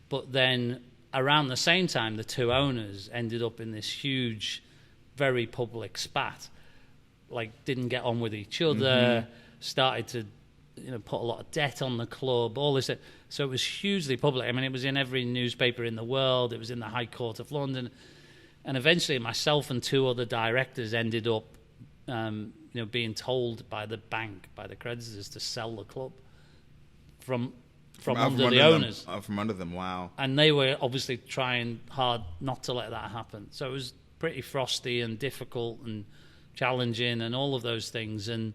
But then around the same time, the two owners ended up in this huge, very public spat, like didn't get on with each other, started to put a lot of debt on the club, all this. So it was hugely public. I mean, it was in every newspaper in the world, it was in the High Court of London, and eventually myself and two other directors ended up being told by the bank, by the creditors, to sell the club from under the owners. From under them, wow. And they were obviously trying hard not to let that happen. So it was pretty frosty and difficult and challenging and all of those things. And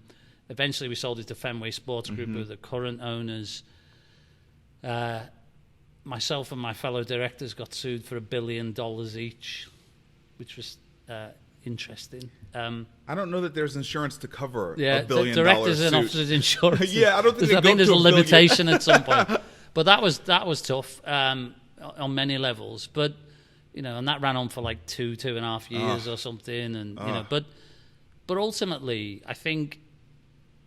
eventually we sold it to Fenway Sports Group, who are the current owners. Myself and my fellow directors got sued for $1 billion each, which was interesting. I don't know that there's insurance to cover $1 billion directors and suit. officers insurance. Yeah, I don't think I think there's a limitation at some point. But that was tough on many levels. But and that ran on for like 2.5 years or something. And but ultimately, I think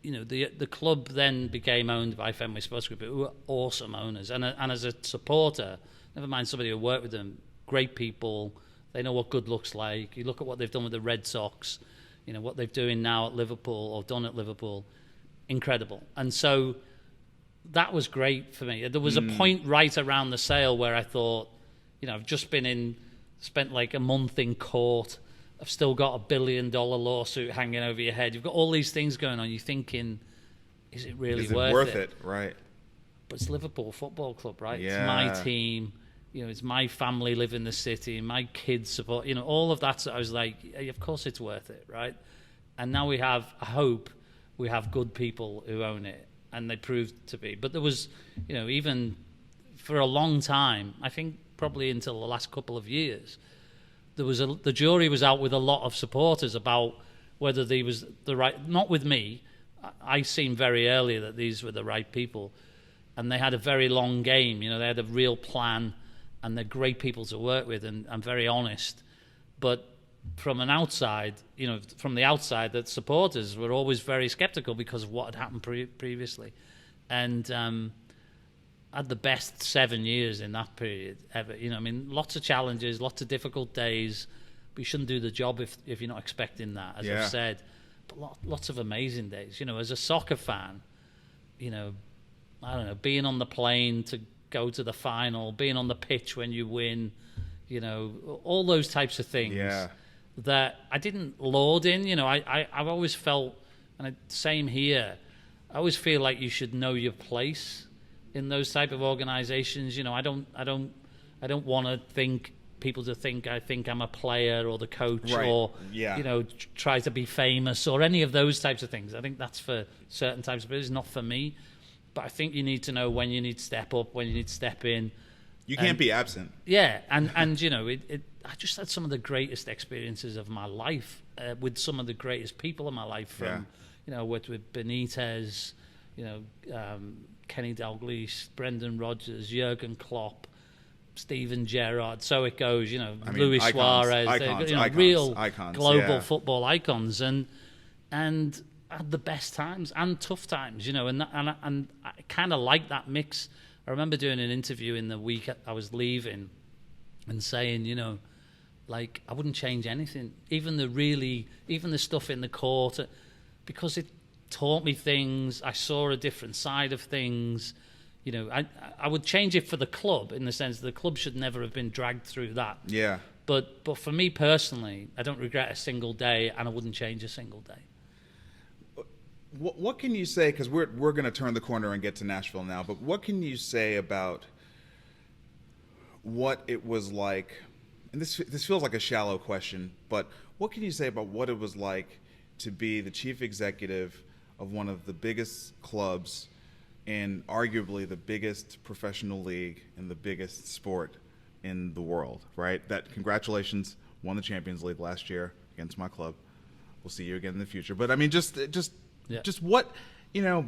the club then became owned by Fenway Sports Group, who were awesome owners. And as a supporter, never mind somebody who worked with them, great people. They know what good looks like. You look at what they've done with the Red Sox, what they're doing now at Liverpool or done at Liverpool, incredible. And so that was great for me. There was a point right around the sale where I thought, I've just spent like a month in court. I've still got $1 billion lawsuit hanging over your head. You've got all these things going on. You're thinking, is it really worth it? Right. But it's Liverpool Football Club, right? Yeah. It's my team. It's my family live in the city, my kids support, all of that. So I was like, hey, of course it's worth it, right? And now we have, I hope, we have good people who own it, and they proved to be. But there was, even for a long time, I think probably until the last couple of years, the jury was out with a lot of supporters about whether they was the right, not with me. I seen very early that these were the right people, and they had a very long game. They had a real plan, and they're great people to work with, and very honest. But from the outside, the supporters were always very skeptical because of what had happened previously. And I had the best 7 years in that period ever. Lots of challenges, lots of difficult days. But you shouldn't do the job if you're not expecting that, as I've said. But lots of amazing days. As a soccer fan, I don't know, being on the plane to go to the final, being on the pitch when you win, all those types of things that I didn't laud in. I've always felt, and same here, I always feel like you should know your place in those type of organizations. I don't want to think people to think I think I'm a player or the coach, Right. or Yeah. you know, try to be famous or any of those types of things. I think that's for certain types of business, not for me. But I think you need to know when you need to step up, when you need to step in. You can't be absent. Yeah, and you know, I just had some of the greatest experiences of my life with some of the greatest people in my life. From you know, with Benitez, you know, Kenny Dalglish, Brendan Rodgers, Jurgen Klopp, Steven Gerrard. So it goes. You know, Luis Suarez, real global football icons, and I had the best times and tough times. You know, and I kind of like that mix. I remember doing an interview in the week I was leaving and saying, you know, like, I wouldn't change anything, even the stuff in the court, because it taught me things. I saw a different side of things. You know, I would change it for the club, in the sense that the club should never have been dragged through that. Yeah. But for me personally, I don't regret a single day, and I wouldn't change a single day. What can you say, because we're going to turn the corner and get to Nashville now, but what can you say about what it was like, and this feels like a shallow question, but what can you say about what it was like to be the chief executive of one of the biggest clubs in arguably the biggest professional league in the biggest sport in the world, right? That, congratulations, won the Champions League last year against my club. We'll see you again in the future. But I mean, just what, you know,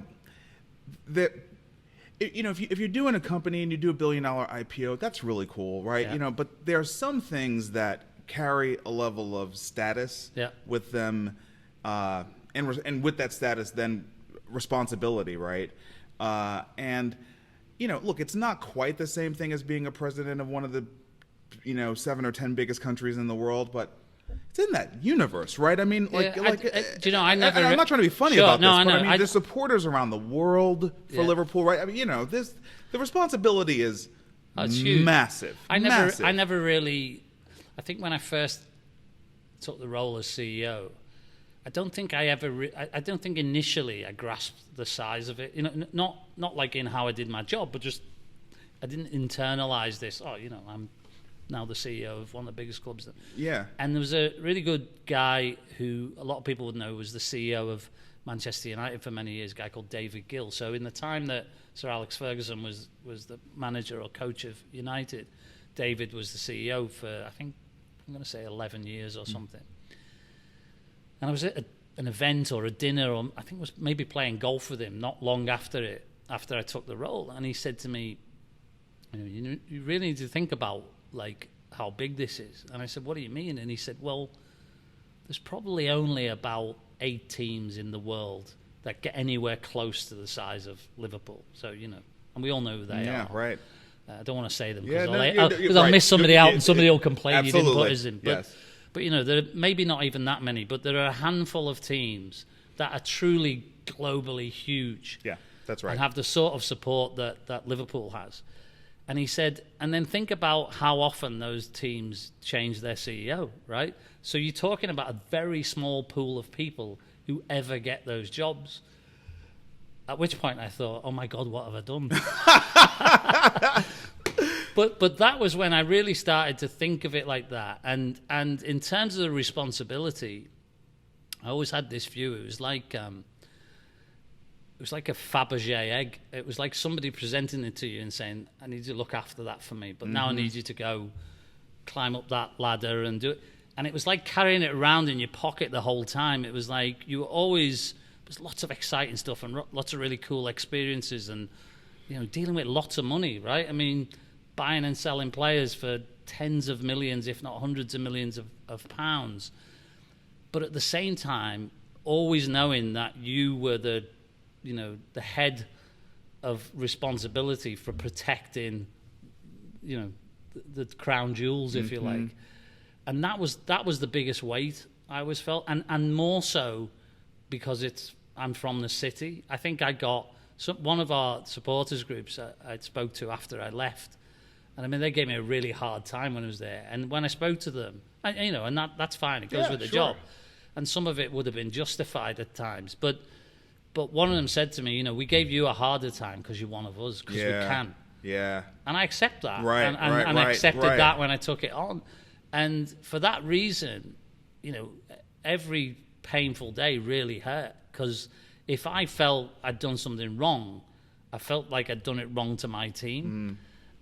that, you know, if you're doing a company and you do $1 billion IPO, that's really cool, right? You know, but there are some things that carry a level of status with them, and with that status, then responsibility, right? And, you know, look, it's not quite the same thing as being a president of one of the, you know, 7 or 10 biggest countries in the world, but it's in that universe, right? I mean, like, do you know, I'm not trying to be funny about this, but I mean, there's supporters around the world for Liverpool, right? I mean, you know, the responsibility is massive. I never really, I think when I first took the role as CEO, I don't think I don't think initially I grasped the size of it. You know, not like in how I did my job, but just I didn't internalize this. Oh, you know, I'm now the CEO of one of the biggest clubs. Yeah. And there was a really good guy who a lot of people would know was the CEO of Manchester United for many years, a guy called David Gill. So in the time that Sir Alex Ferguson was the manager or coach of United, David was the CEO for, I think, I'm going to say 11 years or something. And I was at an event or a dinner, or I think it was maybe playing golf with him not long after I took the role. And he said to me, you know, you really need to think about, like, how big this is. And I said, what do you mean? And he said, well, there's probably only about 8 teams in the world that get anywhere close to the size of Liverpool. So, you know, and we all know who they are. Yeah, right. I don't want to say them because I'll miss somebody out and somebody will complain you didn't put us in. But you know, there are maybe not even that many, but there are a handful of teams that are truly globally huge. Yeah, that's right. And have the sort of support that Liverpool has. And he said, and then think about how often those teams change their CEO, right? So you're talking about a very small pool of people who ever get those jobs. At which point I thought, oh my God, what have I done? But that was when I really started to think of it like that. And in terms of the responsibility, I always had this view. It was like a Fabergé egg. It was like somebody presenting it to you and saying, I need you to look after that for me, but now I need you to go climb up that ladder and do it. And it was like carrying it around in your pocket the whole time. It was like you were always, there's lots of exciting stuff and lots of really cool experiences and, you know, dealing with lots of money, right? I mean, buying and selling players for tens of millions, if not hundreds of millions of pounds. But at the same time, always knowing that you were the head of responsibility for protecting, you know, the crown jewels, if you like. And that was the biggest weight I always felt. And more so because I'm from the city. I think I got one of our supporters groups I spoke to after I left. And I mean, they gave me a really hard time when I was there. And when I spoke to them, you know, and that's fine. It goes with the job. And some of it would have been justified at times. But one of them said to me, you know, we gave you a harder time because you're one of us, because we can. Yeah. And I accept that. Right, and right, I right, accepted right. that when I took it on. And for that reason, you know, every painful day really hurt, because if I felt I'd done something wrong, I felt like I'd done it wrong to my team.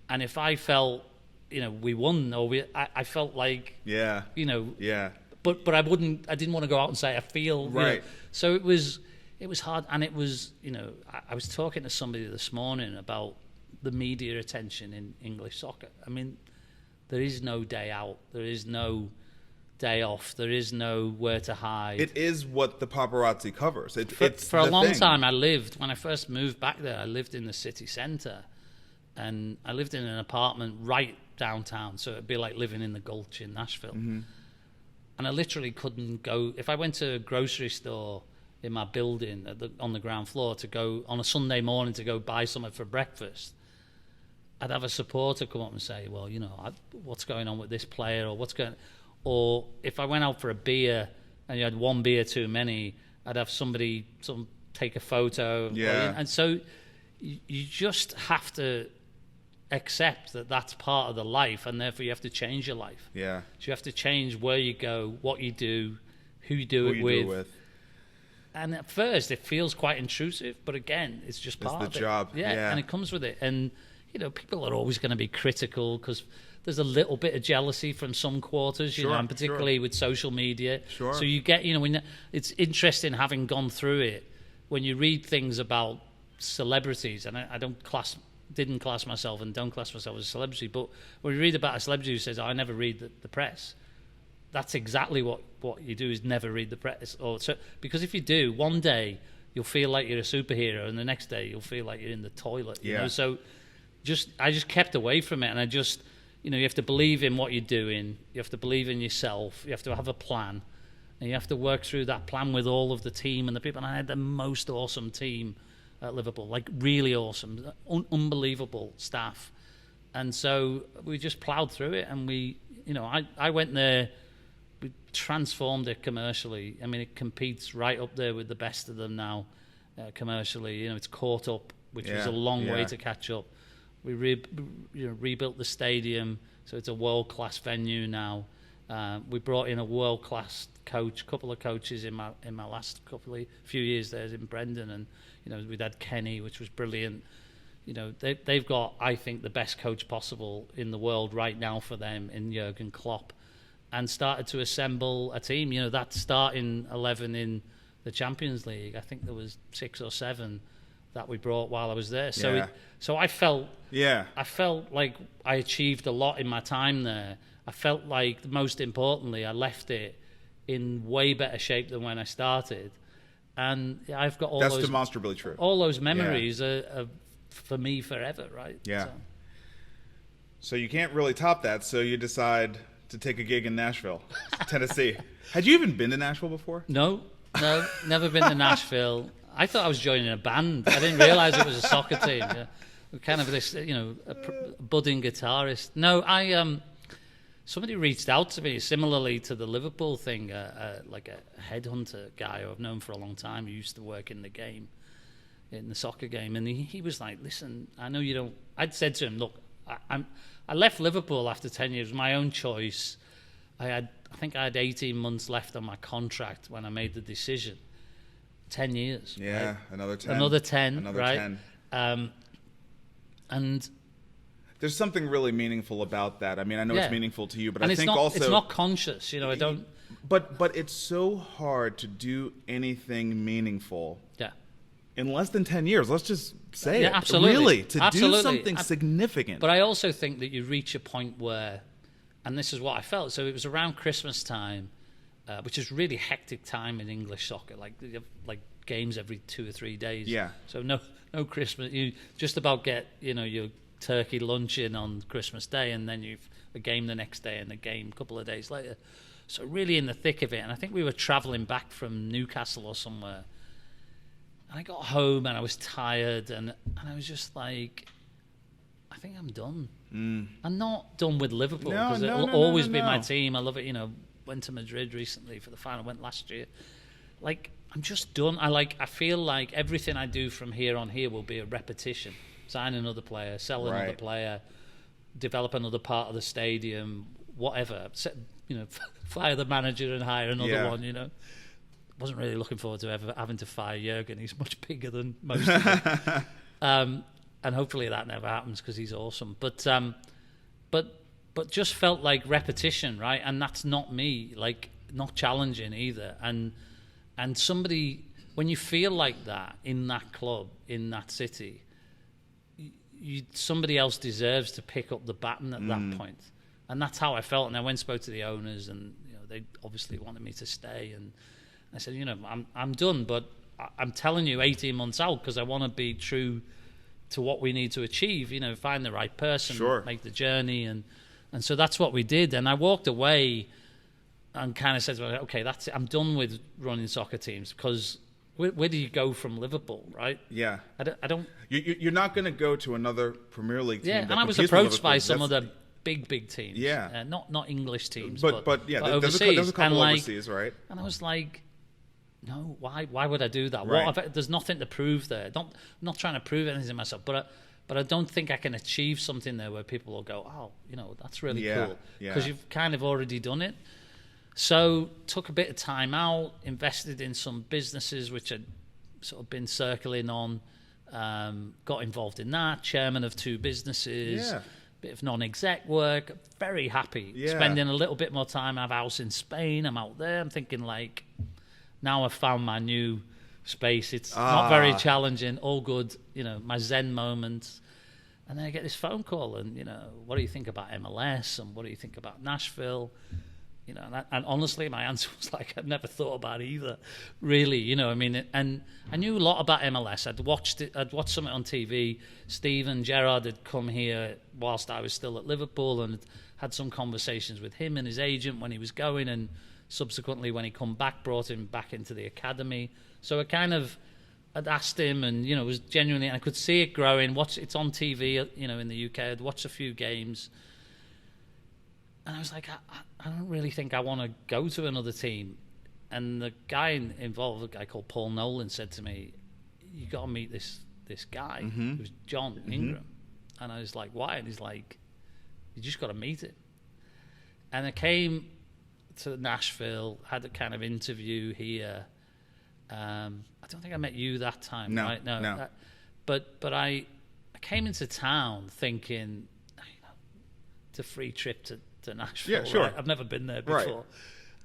And if I felt, you know, we won, or I felt like, Yeah. you know, Yeah. but I didn't want to go out and say I feel, you know. Right. So it was hard. And it was, you know, I was talking to somebody this morning about the media attention in English soccer. I mean, there is no day out, there is no day off, there is nowhere to hide. It is what the paparazzi covers. It's For a the long thing. time, when I first moved back there, I lived in the city centre, and I lived in an apartment right downtown, so it'd be like living in the Gulch in Nashville. And I literally couldn't go. If I went to a grocery store in my building on the ground floor to go on a Sunday morning to go buy something for breakfast, I'd have a supporter come up and say, well, you know, what's going on with this player, or if I went out for a beer and you had one beer too many, I'd have somebody take a photo. Yeah. And so you just have to accept that that's part of the life, and therefore you have to change your life. Yeah. So you have to change where you go, what you do, who you do it with. And at first it feels quite intrusive, but again, it's just part of it. It's the job. Yeah. And it comes with it. And, you know, people are always going to be critical because there's a little bit of jealousy from some quarters, you know, and particularly with social media. Sure. So you get, you know, it's interesting having gone through it, when you read things about celebrities, and I didn't class myself and don't class myself as a celebrity, but when you read about a celebrity who says, I never read the press, that's exactly what you do, is never read the press. Because if you do, one day you'll feel like you're a superhero, and the next day you'll feel like you're in the toilet. You know? So I just kept away from it, and I just, you know, you have to believe in what you're doing, you have to believe in yourself, you have to have a plan, and you have to work through that plan with all of the team and the people. And I had the most awesome team at Liverpool, like really awesome, unbelievable staff. And so we just ploughed through it, and we, you know, I went there, we transformed it commercially. I mean, it competes right up there with the best of them now, commercially. You know, it's caught up, which was a long way to catch up. We rebuilt the stadium, so it's a world-class venue now. We brought in a world-class coach, couple of coaches in my last few years there in Brendan, and you know, we'd had Kenny, which was brilliant. You know, they've got, I think, the best coach possible in the world right now for them in Jurgen Klopp, and started to assemble a team. You know, that starting 11 in the Champions League, I think there was 6 or 7 that we brought while I was there. So so I felt like I achieved a lot in my time there. I felt like, most importantly, I left it in way better shape than when I started. And I've got That's demonstrably true. All those memories are for me forever, right? Yeah. So you can't really top that, so you decide to take a gig in Nashville, Tennessee. Had you even been to Nashville before? No, never been to Nashville. I thought I was joining a band. I didn't realize it was a soccer team. Yeah. Kind of this, you know, a budding guitarist. No, somebody reached out to me similarly to the Liverpool thing, like a headhunter guy who I've known for a long time, who used to work in the soccer game, and he was like, listen, I know you don't. I'd said to him, look, I left Liverpool after 10 years, my own choice. I think I had 18 months left on my contract when I made the decision. 10 years. Yeah, right? Another 10. Another 10, Another right? 10. And there's something really meaningful about that. I mean, I know it's meaningful to you, but I think also it's not conscious. You know, I don't. But it's so hard to do anything meaningful. Yeah. In less than 10 years, let's just say it. Absolutely. Really, to Absolutely. do something significant. But I also think that you reach a point where, and this is what I felt. So it was around Christmas time, which is really hectic time in English soccer. Like games every 2 or 3 days. Yeah. So no Christmas. You just about get, you know, your turkey lunch in on Christmas Day, and then you've a game the next day and a game a couple of days later. So really in the thick of it. And I think we were travelling back from Newcastle or somewhere. And I got home and I was tired, and I was just like, I think I'm done. I'm not done with Liverpool, because it'll always be my team. I love it. You know, went to Madrid recently for the final, went last year. Like, I'm just done. I feel like everything I do from here on here will be a repetition. Sign another player, sell another player, develop another part of the stadium, whatever. Fire the manager and hire another one. Wasn't really looking forward to ever having to fire Jurgen. He's much bigger than most of them. And hopefully that never happens because he's awesome. But just felt like repetition, right? And that's not me. Like, not challenging either. And somebody, when you feel like that in that club, in that city, somebody else deserves to pick up the baton at that point. And that's how I felt. And I went and spoke to the owners, and they obviously wanted me to stay. And I said, I'm done, but I'm telling you 18 months out because I want to be true to what we need to achieve, find the right person, make the journey. And so that's what we did. And I walked away and kind of said, well, okay, that's it. I'm done with running soccer teams because where do you go from Liverpool, right? Yeah. I don't. You're not going to go to another Premier League team. Yeah, and I was approached by some of the big teams. Yeah. Not English teams, but overseas. There's a couple overseas, right? And I was like, no, why would I do that? Right. There's nothing to prove there. I'm not trying to prove anything to myself, but I don't think I can achieve something there where people will go, oh, that's really cool. Because you've kind of already done it. So took a bit of time out, invested in some businesses which I'd sort of been circling on, got involved in that, chairman of 2 businesses, bit of non-exec work, very happy. Spending a little bit more time. I have a house in Spain, I'm out there. I'm thinking like, now I've found my new space. It's not very challenging, all good, my Zen moments. And then I get this phone call and, what do you think about MLS and what do you think about Nashville? And honestly, my answer was like, I'd never thought about either, really, and I knew a lot about MLS. I'd watched something on TV. Steven Gerrard had come here whilst I was still at Liverpool and had some conversations with him and his agent when he was going, and subsequently when he come back, brought him back into the academy. So I kind of had asked him and, it was genuinely, and I could see it growing. It's on TV, in the UK. I'd watched a few games. And I was like, I don't really think I want to go to another team. And the guy involved, a guy called Paul Nolan, said to me, you got to meet this guy, who's John Ingram. And I was like, why? And he's like, you just got to meet it. And I came to Nashville, had a kind of interview here. I don't think I met you that time, right? No. But I came into town thinking, it's a free trip to Nashville. Yeah, sure. Right? I've never been there before.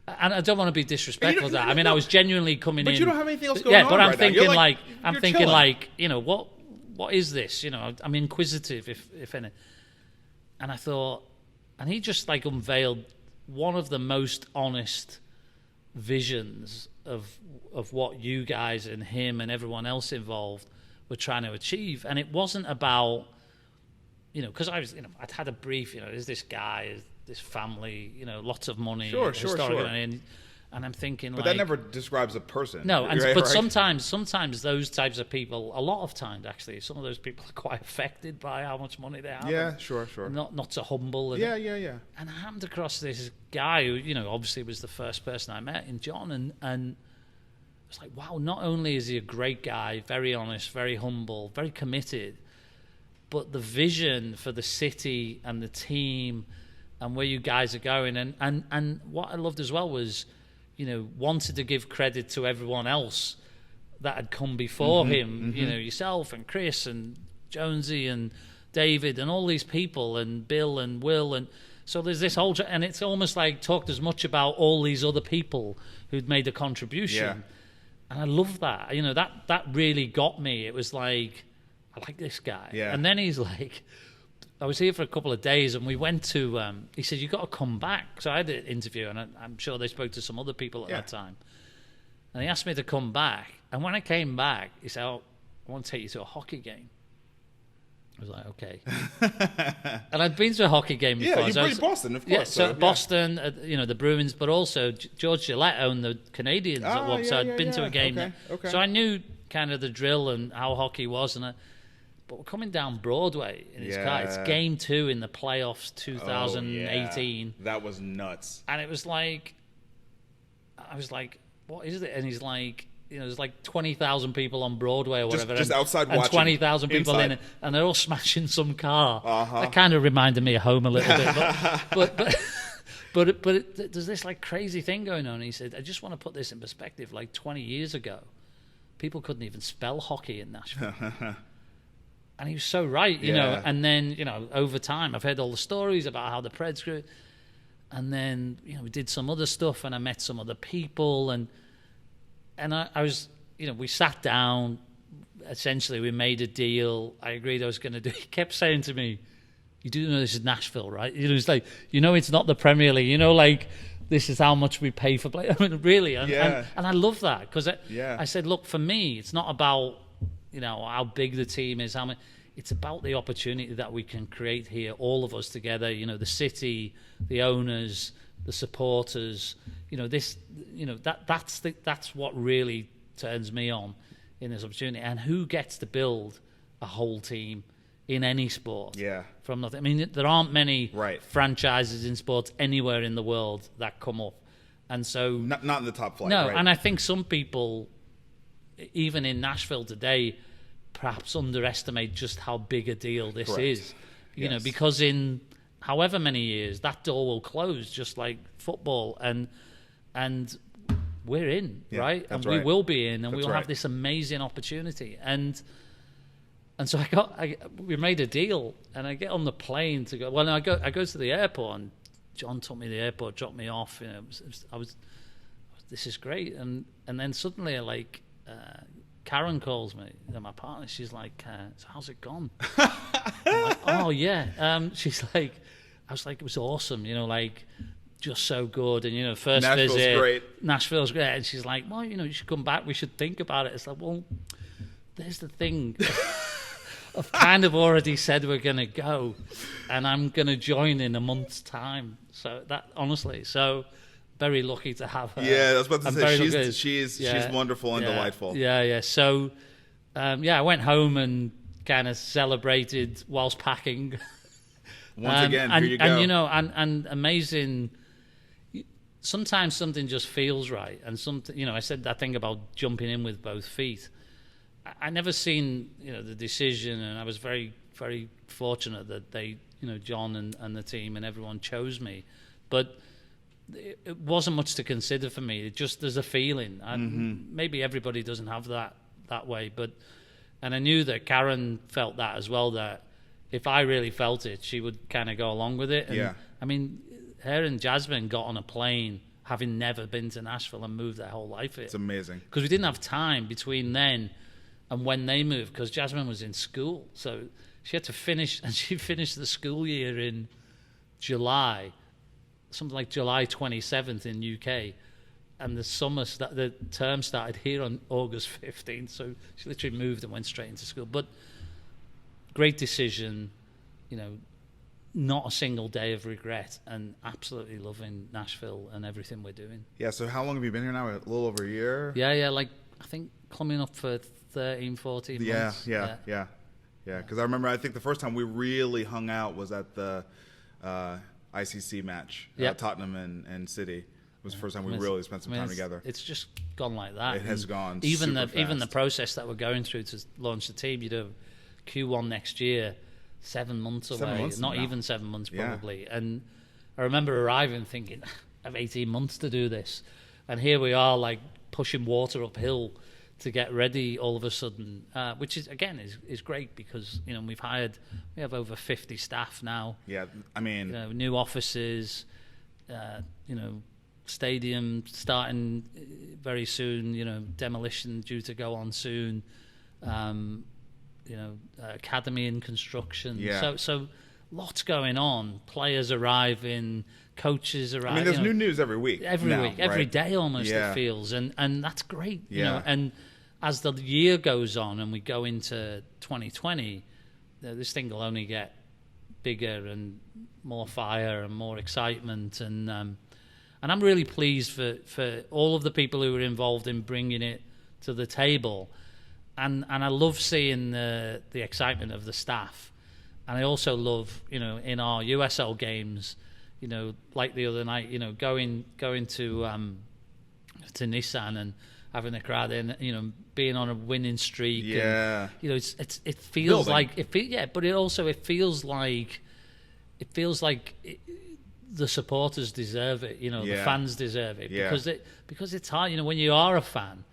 Right. And I don't want to be disrespectful to that. I mean, I was genuinely coming in. But you don't have anything else going on. Yeah, but I'm right thinking now. What is this? I'm inquisitive, if any. And I thought, and he just unveiled one of the most honest visions of what you guys and him and everyone else involved were trying to achieve. And it wasn't about, because I was, I'd had a brief, is this guy, is this family, lots of money, sure. And I'm thinking, but that never describes a person. No, but sometimes those types of people, a lot of times actually, some of those people are quite affected by how much money they have. Yeah, sure. Not so humble. And, yeah. And I happened across this guy who, obviously was the first person I met in John, and I was like, wow, not only is he a great guy, very honest, very humble, very committed, but the vision for the city and the team and where you guys are going. And what I loved as well was, wanted to give credit to everyone else that had come before him, yourself and Chris and Jonesy and David and all these people and Bill and Will. And so there's this whole, and it's almost like talked as much about all these other people who'd made a contribution. Yeah. And I love that. That really got me. It was like, I like this guy. Yeah. And then he's like, I was here for a couple of days and we went to, he said, you got to come back. So I had an interview and I'm sure they spoke to some other people at that time. And he asked me to come back. And when I came back, he said, I want to take you to a hockey game. I was like, okay. And I'd been to a hockey game before. Yeah, you've been to Boston, of course. Yeah, so Boston, the Bruins, but also George Gillette owned the Canadians at one. So I'd been to a game. Okay. So I knew kind of the drill and how hockey was. But we're coming down Broadway in his car. It's game 2 in the playoffs 2018. That was nuts. And it was like, I was like, what is it? And he's like, there's like 20,000 people on Broadway or whatever, just outside and watching, 20,000 people inside. in it, and they're all smashing some car. That kind of reminded me of home a little bit, but there's this like crazy thing going on. And he said, I just want to put this in perspective. Like 20 years ago, people couldn't even spell hockey in Nashville. And he was so right, you know. And then, over time, I've heard all the stories about how the Preds grew. And then, we did some other stuff, and I met some other people, and I was, we sat down. Essentially, we made a deal. I agreed I was going to do. He kept saying to me, "You do know this is Nashville, right?" It's like, it's not the Premier League. Like, this is how much we pay for play. I mean, really, and I love that, because I said, look, for me, it's not about how big the team is, it's about the opportunity that we can create here, all of us together. The city, the owners, the supporters. That's what really turns me on in this opportunity. And who gets to build a whole team in any sport? Yeah. From nothing. I mean, there aren't many franchises in sports anywhere in the world that come up, and so not in the top flight. No, right? and I think some people, even in Nashville today, perhaps underestimate just how big a deal this is. Because in however many years, that door will close, just like football, and we're in, right? And we will be in, and we will have this amazing opportunity. And so we made a deal, and I get on the plane to go. Well, I go to the airport, and John took me to the airport, dropped me off. This is great, and then suddenly, like, Karen calls me, my partner. She's like, "So how's it gone?" I'm like, "Oh yeah." She's like, I was like, "It was awesome, like, just so good." And first Nashville's visit, great. Nashville's great. And she's like, "Well, you should come back. We should think about it." It's like, well, there's the thing. I've kind of already said we're going to go, and I'm going to join in a month's time. So that, honestly, very lucky to have her. Yeah, I was about to say, she's Yeah, wonderful and delightful. Yeah. So, I went home and kind of celebrated whilst packing. Once again, here you go. And amazing. Sometimes something just feels right, and something. I said that thing about jumping in with both feet. I never seen the decision, and I was very, very fortunate that they, John and the team and everyone chose me, but it wasn't much to consider for me. It just, there's a feeling, and maybe everybody doesn't have that way, and I knew that Karen felt that as well, that if I really felt it, she would kind of go along with it. And, I mean, her and Jasmine got on a plane having never been to Nashville and moved their whole life here. It's amazing. Because we didn't have time between then and when they moved, because Jasmine was in school. So she had to finish, and she finished the school year in July, something like July 27th in UK. And the term started here on August 15th. So she literally moved and went straight into school. But great decision, not a single day of regret, and absolutely loving Nashville and everything we're doing. Yeah, so how long have you been here now? A little over a year? Yeah, like, I think coming up for 13, 14 months. Yeah. Because I remember, I think the first time we really hung out was at the ICC match, Tottenham and City. It was the first time we really spent some time together. It's just gone like that. It has gone even super fast. Even the process that we're going through to launch the team, Q1 next year, 7 months away. 7 months not now. Even 7 months probably. Yeah. And I remember arriving thinking, I have 18 months to do this. And here we are, like, pushing water uphill to get ready all of a sudden, which is, again, is great, because we have over 50 staff now. Yeah, I mean, new offices, stadium starting very soon, demolition due to go on soon, academy in construction. So lots going on. Players arriving, coaches arriving. I mean, there's new news every week. Every day almost, it feels, and that's great. And as the year goes on and we go into 2020, this thing will only get bigger and more fire and more excitement, and I'm really pleased for all of the people who were involved in bringing it to the table, and I love seeing the excitement of the staff, and I also love in our USL games, like the other night, going to Nissan, and having a crowd in, being on a winning streak. Yeah. And, it feels Building. like but it feels like the supporters deserve it. The fans deserve it because it's hard. When you are a fan,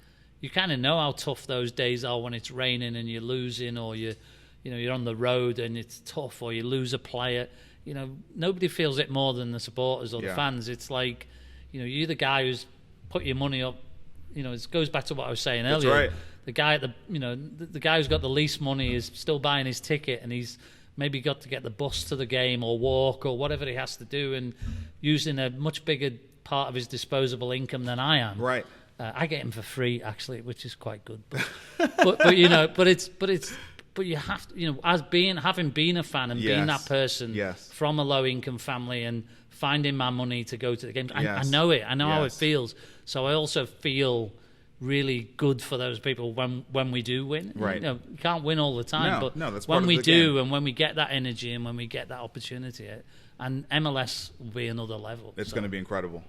you kind of know how tough those days are when it's raining and you're losing, or you're on the road and it's tough, or you lose a player. Nobody feels it more than the supporters or the fans. It's like, you're the guy who's put your money up. It goes back to what I was saying earlier. That's right. The guy at the guy who's got the least money is still buying his ticket, and he's maybe got to get the bus to the game or walk or whatever he has to do, and using a much bigger part of his disposable income than I am. Right. I get him for free actually, which is quite good. But you have to, having been a fan and being that person from a low income family and finding my money to go to the games, I know it. I know how it feels. So I also feel really good for those people when we do win. Right. You can't win all the time, but that's when part we of the do, game. and when we get that energy and when we get that opportunity, and MLS will be another level. It's going to be incredible.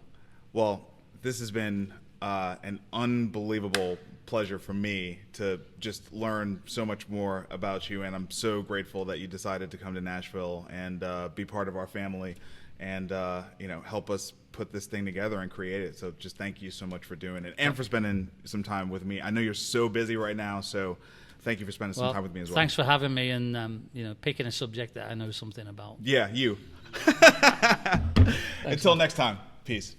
Well, this has been an unbelievable pleasure for me to just learn so much more about you, and I'm so grateful that you decided to come to Nashville and be part of our family and help us put this thing together and create it. So just thank you so much for doing it and for spending some time with me. I know you're so busy right now, so thank you for spending some time with me as well. Thanks for having me and picking a subject that I know something about. Yeah, you. Until next time, peace.